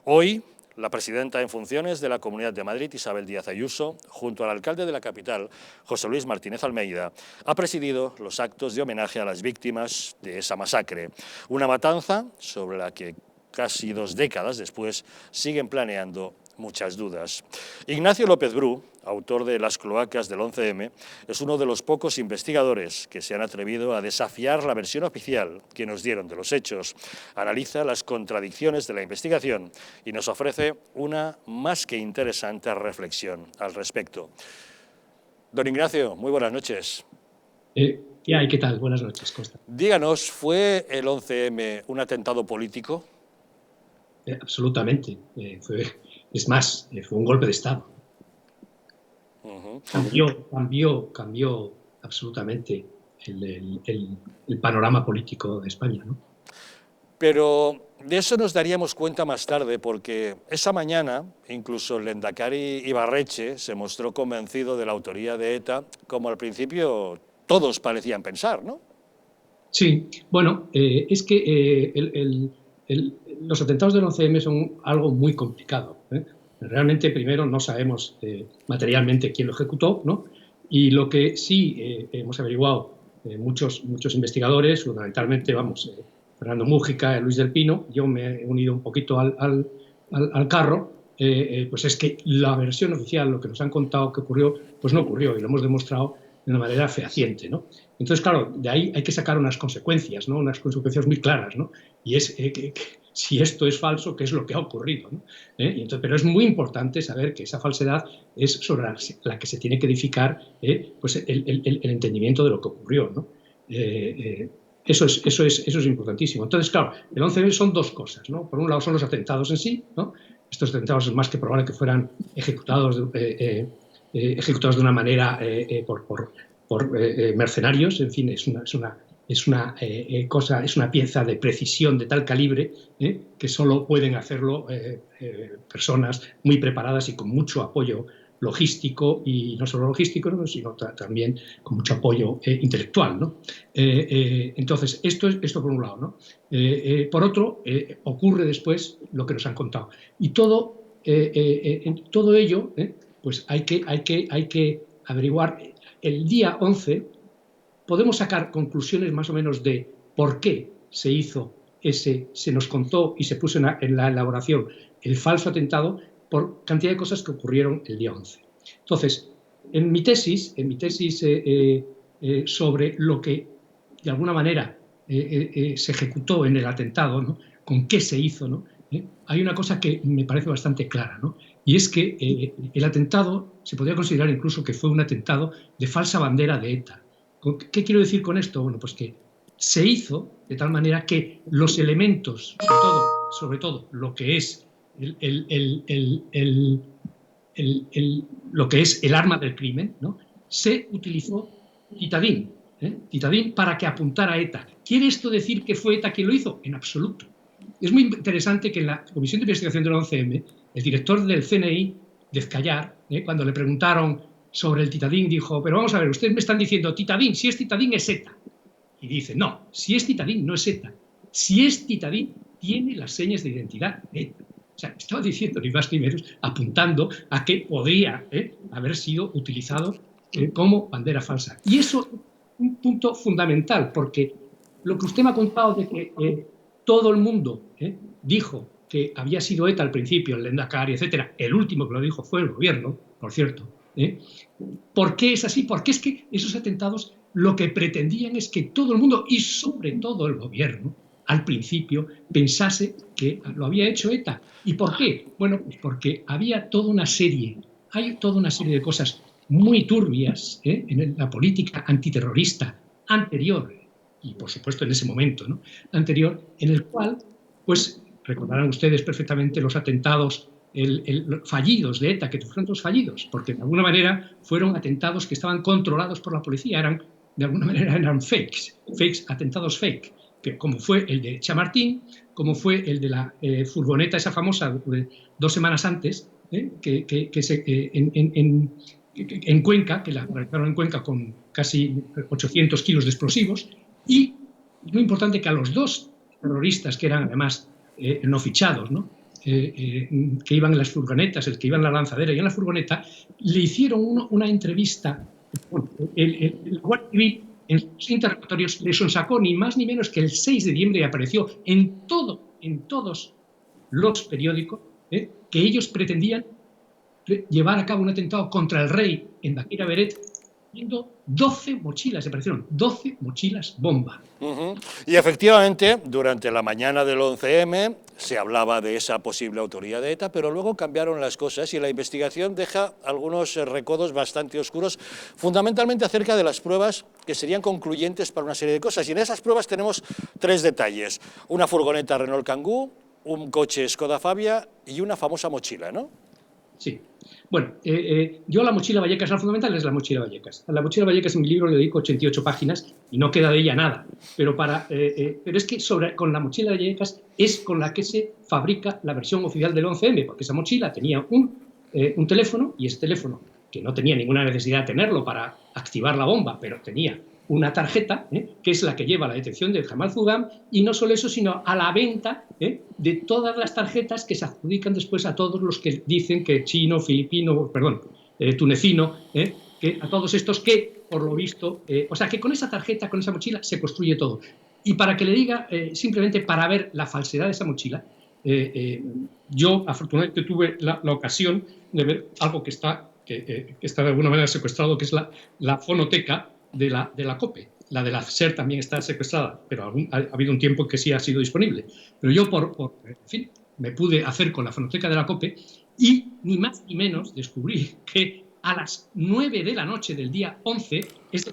Hoy, la presidenta en funciones de la Comunidad de Madrid, Isabel Díaz Ayuso, junto al alcalde de la capital, José Luis Martínez Almeida, ha presidido los actos de homenaje a las víctimas de esa masacre. Una matanza sobre la que casi 2 décadas después siguen planeando muchas dudas. Ignacio López Bru, autor de Las cloacas del 11M, es uno de los pocos investigadores que se han atrevido a desafiar la versión oficial que nos dieron de los hechos. Analiza las contradicciones de la investigación y nos ofrece una más que interesante reflexión al respecto. Don Ignacio, muy buenas noches. ¿Qué tal? Buenas noches, Costa. Díganos, ¿fue el 11M un atentado político? Absolutamente. Es más, fue un golpe de Estado. Cambió absolutamente el panorama político de España, ¿no? Pero de eso nos daríamos cuenta más tarde, porque esa mañana incluso el lehendakari Ibarretxe se mostró convencido de la autoría de ETA, como al principio todos parecían pensar, ¿no? Sí, bueno, es que los atentados del 11M son algo muy complicado, ¿eh? Realmente, primero, no sabemos materialmente quién lo ejecutó, ¿no? Y lo que sí hemos averiguado muchos investigadores, fundamentalmente, Fernando Mújica, Luis del Pino, yo me he unido un poquito al carro, pues es que la versión oficial, lo que nos han contado que ocurrió, pues no ocurrió, y lo hemos demostrado de una manera fehaciente, ¿no? Entonces, claro, de ahí hay que sacar unas consecuencias, ¿no? Unas consecuencias muy claras, ¿no? Y es que si esto es falso, ¿qué es lo que ha ocurrido, ¿no? Pero es muy importante saber que esa falsedad es sobre la que se tiene que edificar pues el entendimiento de lo que ocurrió, ¿no? Eso es importantísimo. Entonces, claro, el 11M son 2 cosas, ¿no? Por un lado son los atentados en sí, ¿no? Estos atentados es más que probable que fueran ejecutados de una manera por mercenarios. En fin, es una pieza de precisión de tal calibre que solo pueden hacerlo personas muy preparadas y con mucho apoyo logístico, y no solo logístico, ¿no? Sino también con mucho apoyo intelectual, ¿no? Entonces, esto por un lado, ¿no? Por otro, ocurre después lo que nos han contado. Y todo ello, pues hay que averiguar. El día 11 podemos sacar conclusiones más o menos de por qué se hizo se nos contó y se puso en la elaboración el falso atentado, por cantidad de cosas que ocurrieron el día 11. Entonces, en mi tesis sobre lo que de alguna manera se ejecutó en el atentado, ¿no? Con qué se hizo, ¿no? Hay una cosa que me parece bastante clara, ¿no? Y es que el atentado se podría considerar incluso que fue un atentado de falsa bandera de ETA. ¿Qué quiero decir con esto? Bueno, pues que se hizo de tal manera que los elementos, sobre todo lo que es lo que es el arma del crimen, ¿no? Se utilizó titadín para que apuntara a ETA. ¿Quiere esto decir que fue ETA quien lo hizo? En absoluto. Es muy interesante que en la Comisión de Investigación del 11M, el director del CNI, Dezcayar, cuando le preguntaron sobre el titadín, dijo: pero vamos a ver, ustedes me están diciendo titadín, si es titadín es ETA. Y dice: no, si es titadín no es ETA. Si es titadín, tiene las señas de identidad de ETA. O sea, estaba diciendo ni más ni menos, apuntando a que podría haber sido utilizado como bandera falsa. Y eso es un punto fundamental, porque lo que usted me ha contado de que todo el mundo dijo que había sido ETA al principio, el lehendakari, etcétera, el último que lo dijo fue el gobierno, por cierto, ¿Por qué es así? Porque es que esos atentados lo que pretendían es que todo el mundo, y sobre todo el gobierno, al principio pensase que lo había hecho ETA. ¿Y por qué? Bueno, pues porque hay toda una serie de cosas muy turbias en la política antiterrorista anterior, y por supuesto en ese momento, ¿no?, anterior, en el cual, pues recordarán ustedes perfectamente los atentados fallidos de ETA, que fueron todos fallidos, porque de alguna manera fueron atentados que estaban controlados por la policía, de alguna manera eran atentados fake, que como fue el de Chamartín, como fue el de la furgoneta esa famosa 2 semanas antes, en Cuenca, que la realizaron en Cuenca con casi 800 kilos de explosivos, y muy importante que a los 2 terroristas que eran además no fichados, ¿no?, que iban en las furgonetas, el que iba en la lanzadera y en la furgoneta, le hicieron una entrevista. El Guardia Civil en sus interrogatorios le sonsacó ni más ni menos que el 6 de diciembre y apareció en todos los periódicos que ellos pretendían llevar a cabo un atentado contra el rey en Baqueira Beret, viendo 12 mochilas, se aparecieron 12 mochilas bomba. Y efectivamente, durante la mañana del 11M se hablaba de esa posible autoría de ETA, pero luego cambiaron las cosas y la investigación deja algunos recodos bastante oscuros, fundamentalmente acerca de las pruebas que serían concluyentes para una serie de cosas. Y en esas pruebas tenemos 3 detalles: una furgoneta Renault Kangoo, un coche Skoda Fabia y una famosa mochila, ¿no? Sí. Bueno, yo la mochila Vallecas, la fundamental es la mochila Vallecas. A la mochila Vallecas en mi libro le dedico 88 páginas y no queda de ella nada. Pero es que con la mochila Vallecas es con la que se fabrica la versión oficial del 11M, porque esa mochila tenía un teléfono, y ese teléfono, que no tenía ninguna necesidad de tenerlo para activar la bomba, pero tenía una tarjeta, que es la que lleva a la detección del Jamal Zugam, y no solo eso, sino a la venta de todas las tarjetas que se adjudican después a todos los que dicen que chino, filipino, tunecino, que a todos estos que, por lo visto, o sea, que con esa tarjeta, con esa mochila, se construye todo. Y para que le diga, simplemente para ver la falsedad de esa mochila, yo afortunadamente tuve la ocasión de ver algo que está de alguna manera secuestrado, que es la fonoteca de la COPE. La de la SER también está secuestrada, pero ha habido un tiempo que sí ha sido disponible. Pero yo, en fin, me pude hacer con la fonoteca de la COPE y ni más ni menos descubrí que a las 9 de la noche del día 11, es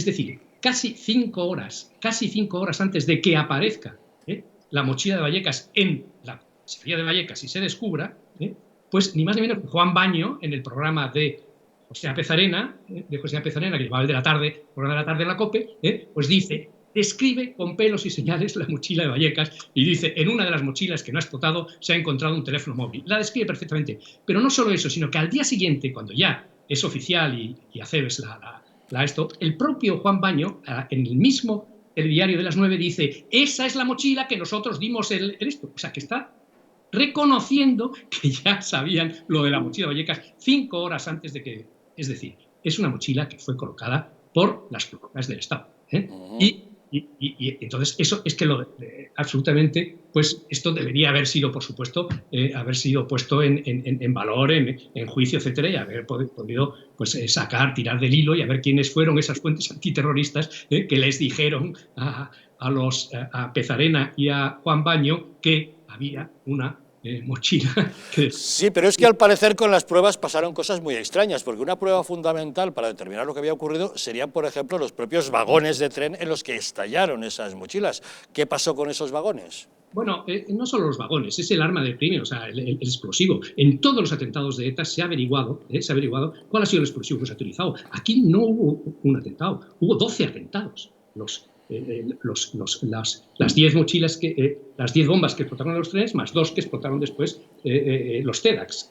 decir, casi 5 horas antes de que aparezca la mochila de Vallecas en la comisaría de Vallecas y se descubra, pues ni más ni menos que Juan Baño, en el programa de José Apez Arena, que llevaba el de la tarde, programa de la tarde en la COPE, pues describe con pelos y señales la mochila de Vallecas y dice: en una de las mochilas que no ha explotado se ha encontrado un teléfono móvil. La describe perfectamente. Pero no solo eso, sino que al día siguiente, cuando ya es oficial y Aceves el propio Juan Baño, en el mismo diario de las 9, dice: esa es la mochila que nosotros dimos esto. O sea, que está reconociendo que ya sabían lo de la mochila de Vallecas 5 horas antes de que... Es decir, es una mochila que fue colocada por las propiedades del Estado. Y entonces eso es que absolutamente, pues esto debería haber sido, por supuesto, haber sido puesto en valor, en juicio, etcétera, y haber podido pues tirar del hilo y a ver quiénes fueron esas fuentes antiterroristas que les dijeron a Pezarena y a Juan Baño que había una mochila. Sí, pero es que al parecer con las pruebas pasaron cosas muy extrañas, porque una prueba fundamental para determinar lo que había ocurrido serían, por ejemplo, los propios vagones de tren en los que estallaron esas mochilas. ¿Qué pasó con esos vagones? Bueno, no solo los vagones, es el arma del crimen, o sea, el explosivo. En todos los atentados de ETA se ha averiguado cuál ha sido el explosivo que se ha utilizado. Aquí no hubo un atentado, hubo 12 atentados. Las 10 mochilas, las 10 bombas que explotaron en los trenes, más 2 que explotaron después los TEDx.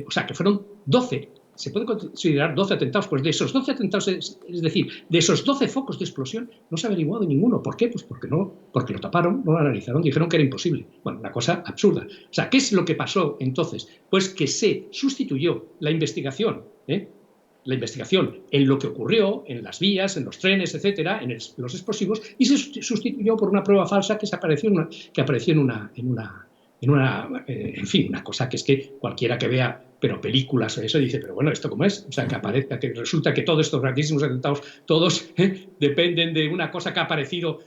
O sea, que fueron 12. Se puede considerar 12 atentados. Pues de esos 12 atentados, es decir, de esos 12 focos de explosión, no se ha averiguado ninguno. ¿Por qué? Pues porque lo taparon, no lo analizaron, dijeron que era imposible. Bueno, una cosa absurda. O sea, ¿qué es lo que pasó entonces? Pues que se sustituyó la investigación en lo que ocurrió en las vías, en los trenes, etcétera, en los explosivos, y se sustituyó por una prueba falsa que apareció en una cosa que es que cualquiera que vea pero películas o eso, dice, pero bueno, ¿esto cómo es? O sea, que aparezca, que resulta que todos estos grandísimos atentados, todos dependen de una cosa que ha aparecido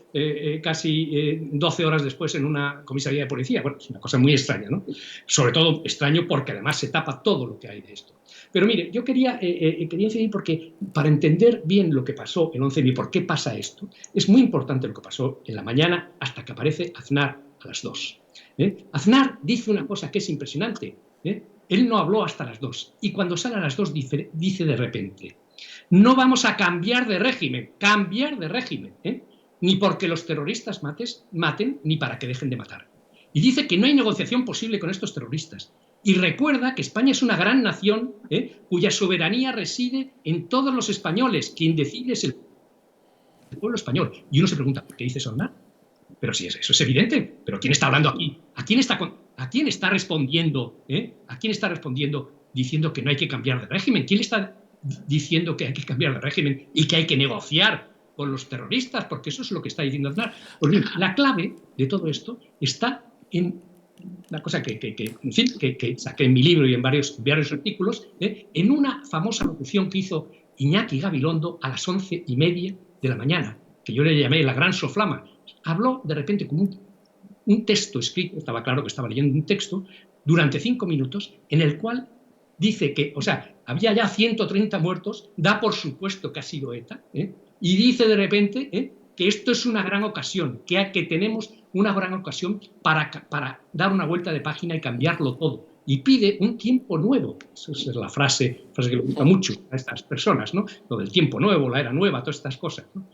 casi 12 horas después en una comisaría de policía. Bueno, es una cosa muy extraña, ¿no? Sobre todo extraño porque además se tapa todo lo que hay de esto. Pero mire, yo quería incidir porque para entender bien lo que pasó el 11M y por qué pasa esto, es muy importante lo que pasó en la mañana hasta que aparece Aznar a las 2. Aznar dice una cosa que es impresionante. Él no habló hasta las 2 y cuando sale a las 2 dice de repente, no vamos a cambiar de régimen, ni porque los terroristas maten, ni para que dejen de matar. Y dice que no hay negociación posible con estos terroristas. Y recuerda que España es una gran nación cuya soberanía reside en todos los españoles. Quien decide es el pueblo español. Y uno se pregunta, ¿por qué dice eso Aznar? Pero sí, eso es evidente. ¿Pero quién está hablando aquí? ¿A quién está respondiendo? ¿A quién está respondiendo diciendo que no hay que cambiar de régimen? ¿Quién está diciendo que hay que cambiar de régimen y que hay que negociar con los terroristas? Porque eso es lo que está diciendo Aznar. Pues bien, la clave de todo esto está en una cosa que saqué en mi libro y en varios artículos, en una famosa locución que hizo Iñaki Gabilondo a las 11:30 de la mañana, que yo le llamé la gran soflama. Habló de repente como un texto escrito, estaba claro que estaba leyendo un texto, durante 5 minutos, en el cual dice que, o sea, había ya 130 muertos, da por supuesto que ha sido ETA, y dice de repente que esto es una gran ocasión, que tenemos una gran ocasión para dar una vuelta de página y cambiarlo todo. Y pide un tiempo nuevo. Esa es la frase que le gusta mucho a estas personas, ¿no? Lo del tiempo nuevo, la era nueva, todas estas cosas, ¿no?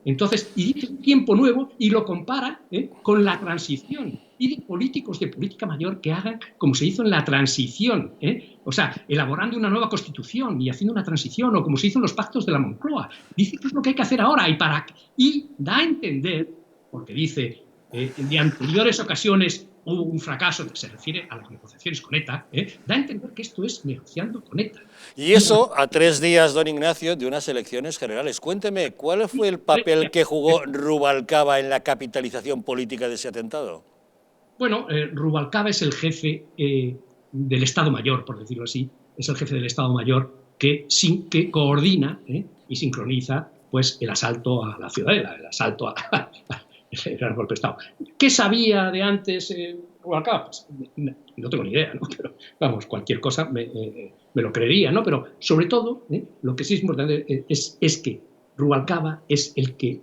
Entonces, y dice un tiempo nuevo y lo compara con la transición. Y de políticos de política mayor que hagan como se hizo en la transición, o sea, elaborando una nueva constitución y haciendo una transición, o como se hizo en los pactos de la Moncloa. Dice que es lo que hay que hacer ahora y da a entender, porque dice, de anteriores ocasiones hubo un fracaso, que se refiere a las negociaciones con ETA, da a entender que esto es negociando con ETA. Y eso a 3 días, don Ignacio, de unas elecciones generales. Cuénteme, ¿cuál fue el papel que jugó Rubalcaba en la capitalización política de ese atentado? Bueno, Rubalcaba es el jefe del Estado Mayor, por decirlo así, es el jefe del Estado Mayor que coordina y sincroniza pues, el asalto a la ciudadela, el asalto el gran golpe de Estado. ¿Qué sabía de antes Rubalcaba? Pues, no tengo ni idea, ¿no? Pero vamos, cualquier cosa me lo creería, ¿no? Pero sobre todo, lo que sí es importante es que Rubalcaba es el que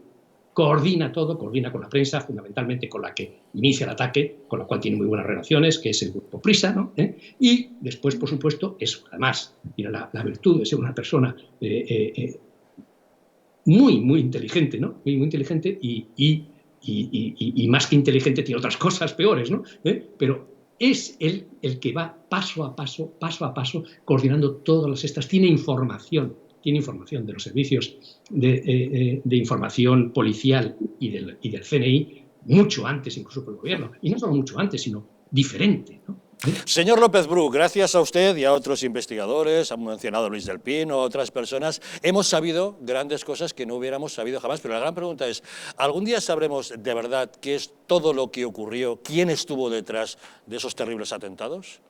coordina todo, coordina con la prensa, fundamentalmente con la que inicia el ataque, con la cual tiene muy buenas relaciones, que es el grupo Prisa, ¿no? Y después, por supuesto, eso, además, tiene la virtud de ser una persona muy inteligente, ¿no? Muy inteligente y más que inteligente tiene otras cosas peores, ¿no? Pero es él el que va paso a paso, coordinando todas estas. Tiene información de los servicios de información policial y del CNI mucho antes incluso por el gobierno. Y no solo mucho antes, sino diferente, ¿no? Señor López Bru, gracias a usted y a otros investigadores, han mencionado a Luis del Pino, a otras personas, hemos sabido grandes cosas que no hubiéramos sabido jamás, pero la gran pregunta es, ¿algún día sabremos de verdad qué es todo lo que ocurrió, quién estuvo detrás de esos terribles atentados?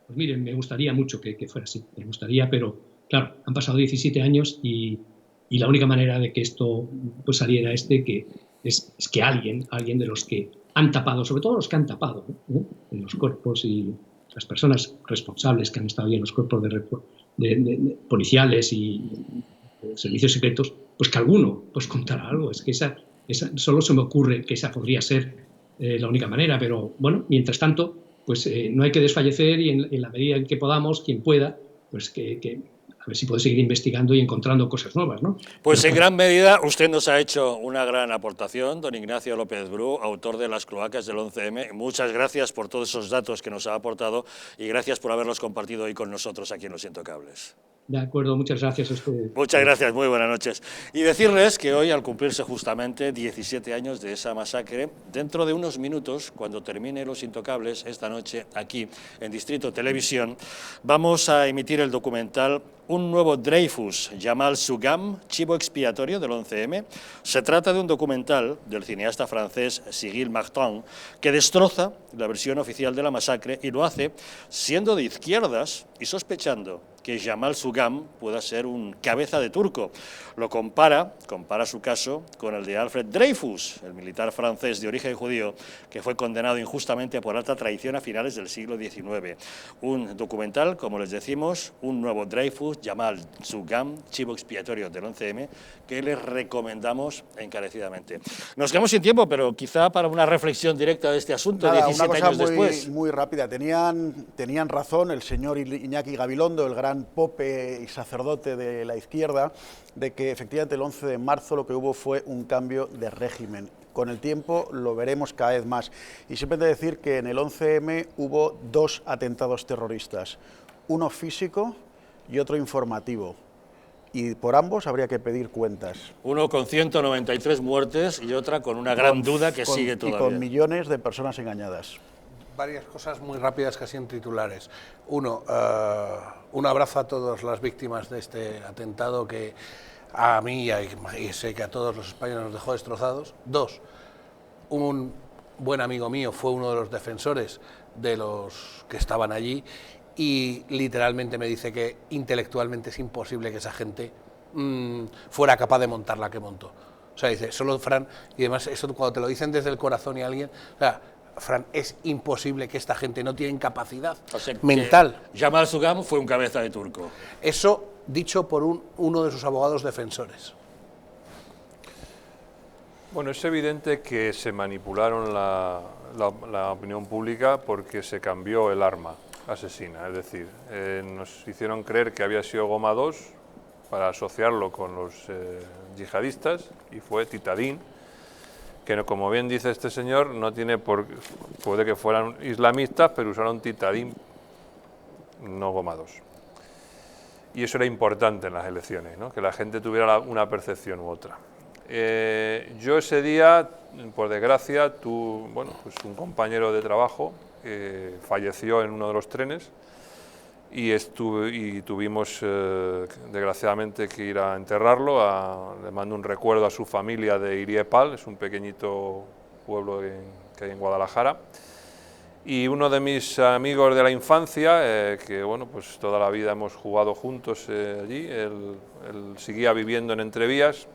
Pues miren, me gustaría mucho que fuera así, me gustaría, pero claro, han pasado 17 años y la única manera de que esto pues, saliera es que alguien de los que han tapado, sobre todo los que han tapado, ¿no? En los cuerpos y las personas responsables que han estado ahí en los cuerpos de policiales y servicios secretos, pues que alguno pues contara algo. Es que esa solo se me ocurre que esa podría ser la única manera, pero bueno, mientras tanto, pues no hay que desfallecer y en la medida en que podamos, quien pueda, pues a ver si puede seguir investigando y encontrando cosas nuevas, ¿no? Pues en gran medida usted nos ha hecho una gran aportación, don Ignacio López Bru, autor de Las cloacas del 11M. Muchas gracias por todos esos datos que nos ha aportado y gracias por haberlos compartido hoy con nosotros aquí en Los Intocables. De acuerdo, muchas gracias a ustedes. Muchas gracias, muy buenas noches. Y decirles que hoy, al cumplirse justamente 17 años de esa masacre, dentro de unos minutos, cuando termine Los Intocables, esta noche aquí en Distrito Televisión, vamos a emitir el documental Un nuevo Dreyfus, Jamal Sougam, chivo expiatorio del 11M. Se trata de un documental del cineasta francés Cyril Martin que destroza la versión oficial de la masacre y lo hace siendo de izquierdas y sospechando que Jamal Sougam pueda ser un cabeza de turco. Lo compara su caso con el de Alfred Dreyfus, el militar francés de origen judío que fue condenado injustamente por alta traición a finales del siglo XIX. Un documental, como les decimos, Un nuevo Dreyfus, Jamal Sougam, chivo expiatorio del 11M, que les recomendamos encarecidamente. Nos quedamos sin tiempo, pero quizá para una reflexión directa de este asunto, Nada, 17 una cosa años después. muy rápida. Tenían razón el señor Iñaki Gabilondo, el gran pope y sacerdote de la izquierda, de que efectivamente el 11 de marzo lo que hubo fue un cambio de régimen. Con el tiempo lo veremos cada vez más. Y simplemente decir que en el 11M hubo 2 atentados terroristas, uno físico y otro informativo. Y por ambos habría que pedir cuentas. Uno con 193 muertes y otra con una gran duda que sigue todavía. Y con millones de personas engañadas. Varias cosas muy rápidas, casi en titulares. Uno, un abrazo a todas las víctimas de este atentado que a mí y sé que a todos los españoles nos dejó destrozados. 2, un buen amigo mío fue uno de los defensores de los que estaban allí y literalmente me dice que intelectualmente es imposible que esa gente fuera capaz de montar la que montó. O sea, dice, solo Fran, y además eso cuando te lo dicen desde el corazón y alguien, o sea, Fran, es imposible que esta gente no tiene capacidad mental. Jamal Sougam fue un cabeza de turco. Eso dicho por uno de sus abogados defensores. Bueno, es evidente que se manipularon la opinión pública porque se cambió el arma asesina. Es decir, nos hicieron creer que había sido goma 2 para asociarlo con los yihadistas y fue titadín, que como bien dice este señor, no tiene puede que fueran islamistas, pero usaron titadín, no goma 2. Y eso era importante en las elecciones, ¿no? Que la gente tuviera una percepción u otra. Yo ese día, por desgracia, pues un compañero de trabajo falleció en uno de los trenes y tuvimos desgraciadamente que ir a enterrarlo. Le mando un recuerdo a su familia de Iriepal, es un pequeñito pueblo que hay en Guadalajara. Y uno de mis amigos de la infancia, que bueno, pues toda la vida hemos jugado juntos allí, él seguía viviendo en Entrevías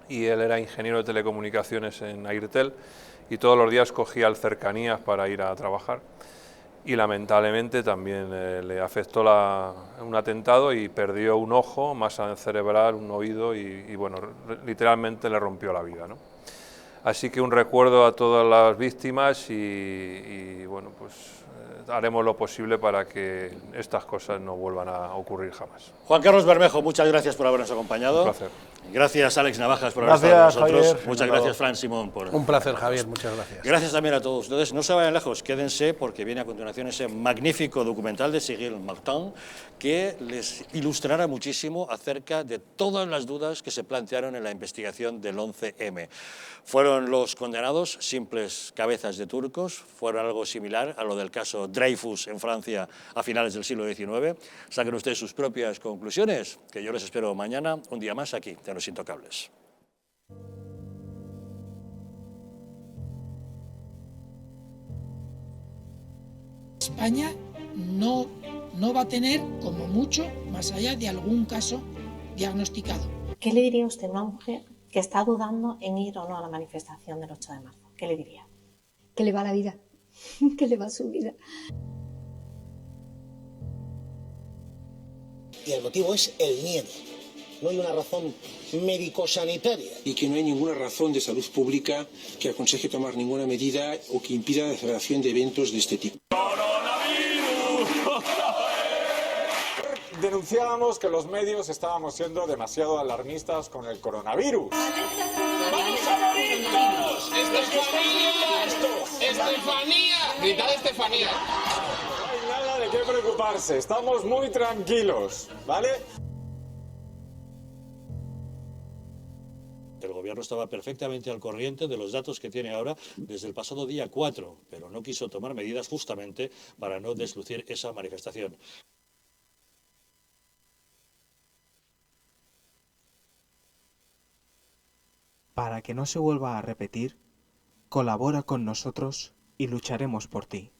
y él era ingeniero de telecomunicaciones en Airtel y todos los días cogía el Cercanías para ir a trabajar. Y lamentablemente también le afectó un atentado y perdió un ojo, masa cerebral, un oído y bueno, literalmente le rompió la vida, ¿no? Así que un recuerdo a todas las víctimas y bueno, pues haremos lo posible para que estas cosas no vuelvan a ocurrir jamás. Juan Carlos Bermejo, muchas gracias por habernos acompañado. Un placer. Gracias, Alex Navajas, por haber estado con nosotros. Javier, muchas gracias, Fran Simón. Un placer, Javier, muchas gracias. Gracias también a todos ustedes. No se vayan lejos, quédense porque viene a continuación ese magnífico documental de Cyril Martin que les ilustrará muchísimo acerca de todas las dudas que se plantearon en la investigación del 11M. ¿Fueron los condenados simples cabezas de turcos? ¿Fueron algo similar a lo del caso Dreyfus en Francia a finales del siglo XIX? Saquen ustedes sus propias conclusiones, que yo les espero mañana, un día más aquí, en Los Intocables. España no va a tener, como mucho, más allá de algún caso diagnosticado. ¿Qué le diría usted a una mujer que está dudando en ir o no a la manifestación del 8 de marzo? ¿Qué le diría? Que le va la vida, que le va su vida. Y el motivo es el miedo. No hay una razón médico-sanitaria. Y que no hay ninguna razón de salud pública que aconseje tomar ninguna medida o que impida la celebración de eventos de este tipo. Denunciábamos que los medios estábamos siendo demasiado alarmistas con el coronavirus. ¡Vamos a morir todos! ¡Estefanía! ¡Estefanía! ¡Gritad Estefanía! No hay nada de qué preocuparse, estamos muy tranquilos, ¿vale? El gobierno estaba perfectamente al corriente de los datos que tiene ahora desde el pasado día 4, pero no quiso tomar medidas justamente para no deslucir esa manifestación. Para que no se vuelva a repetir, colabora con nosotros y lucharemos por ti.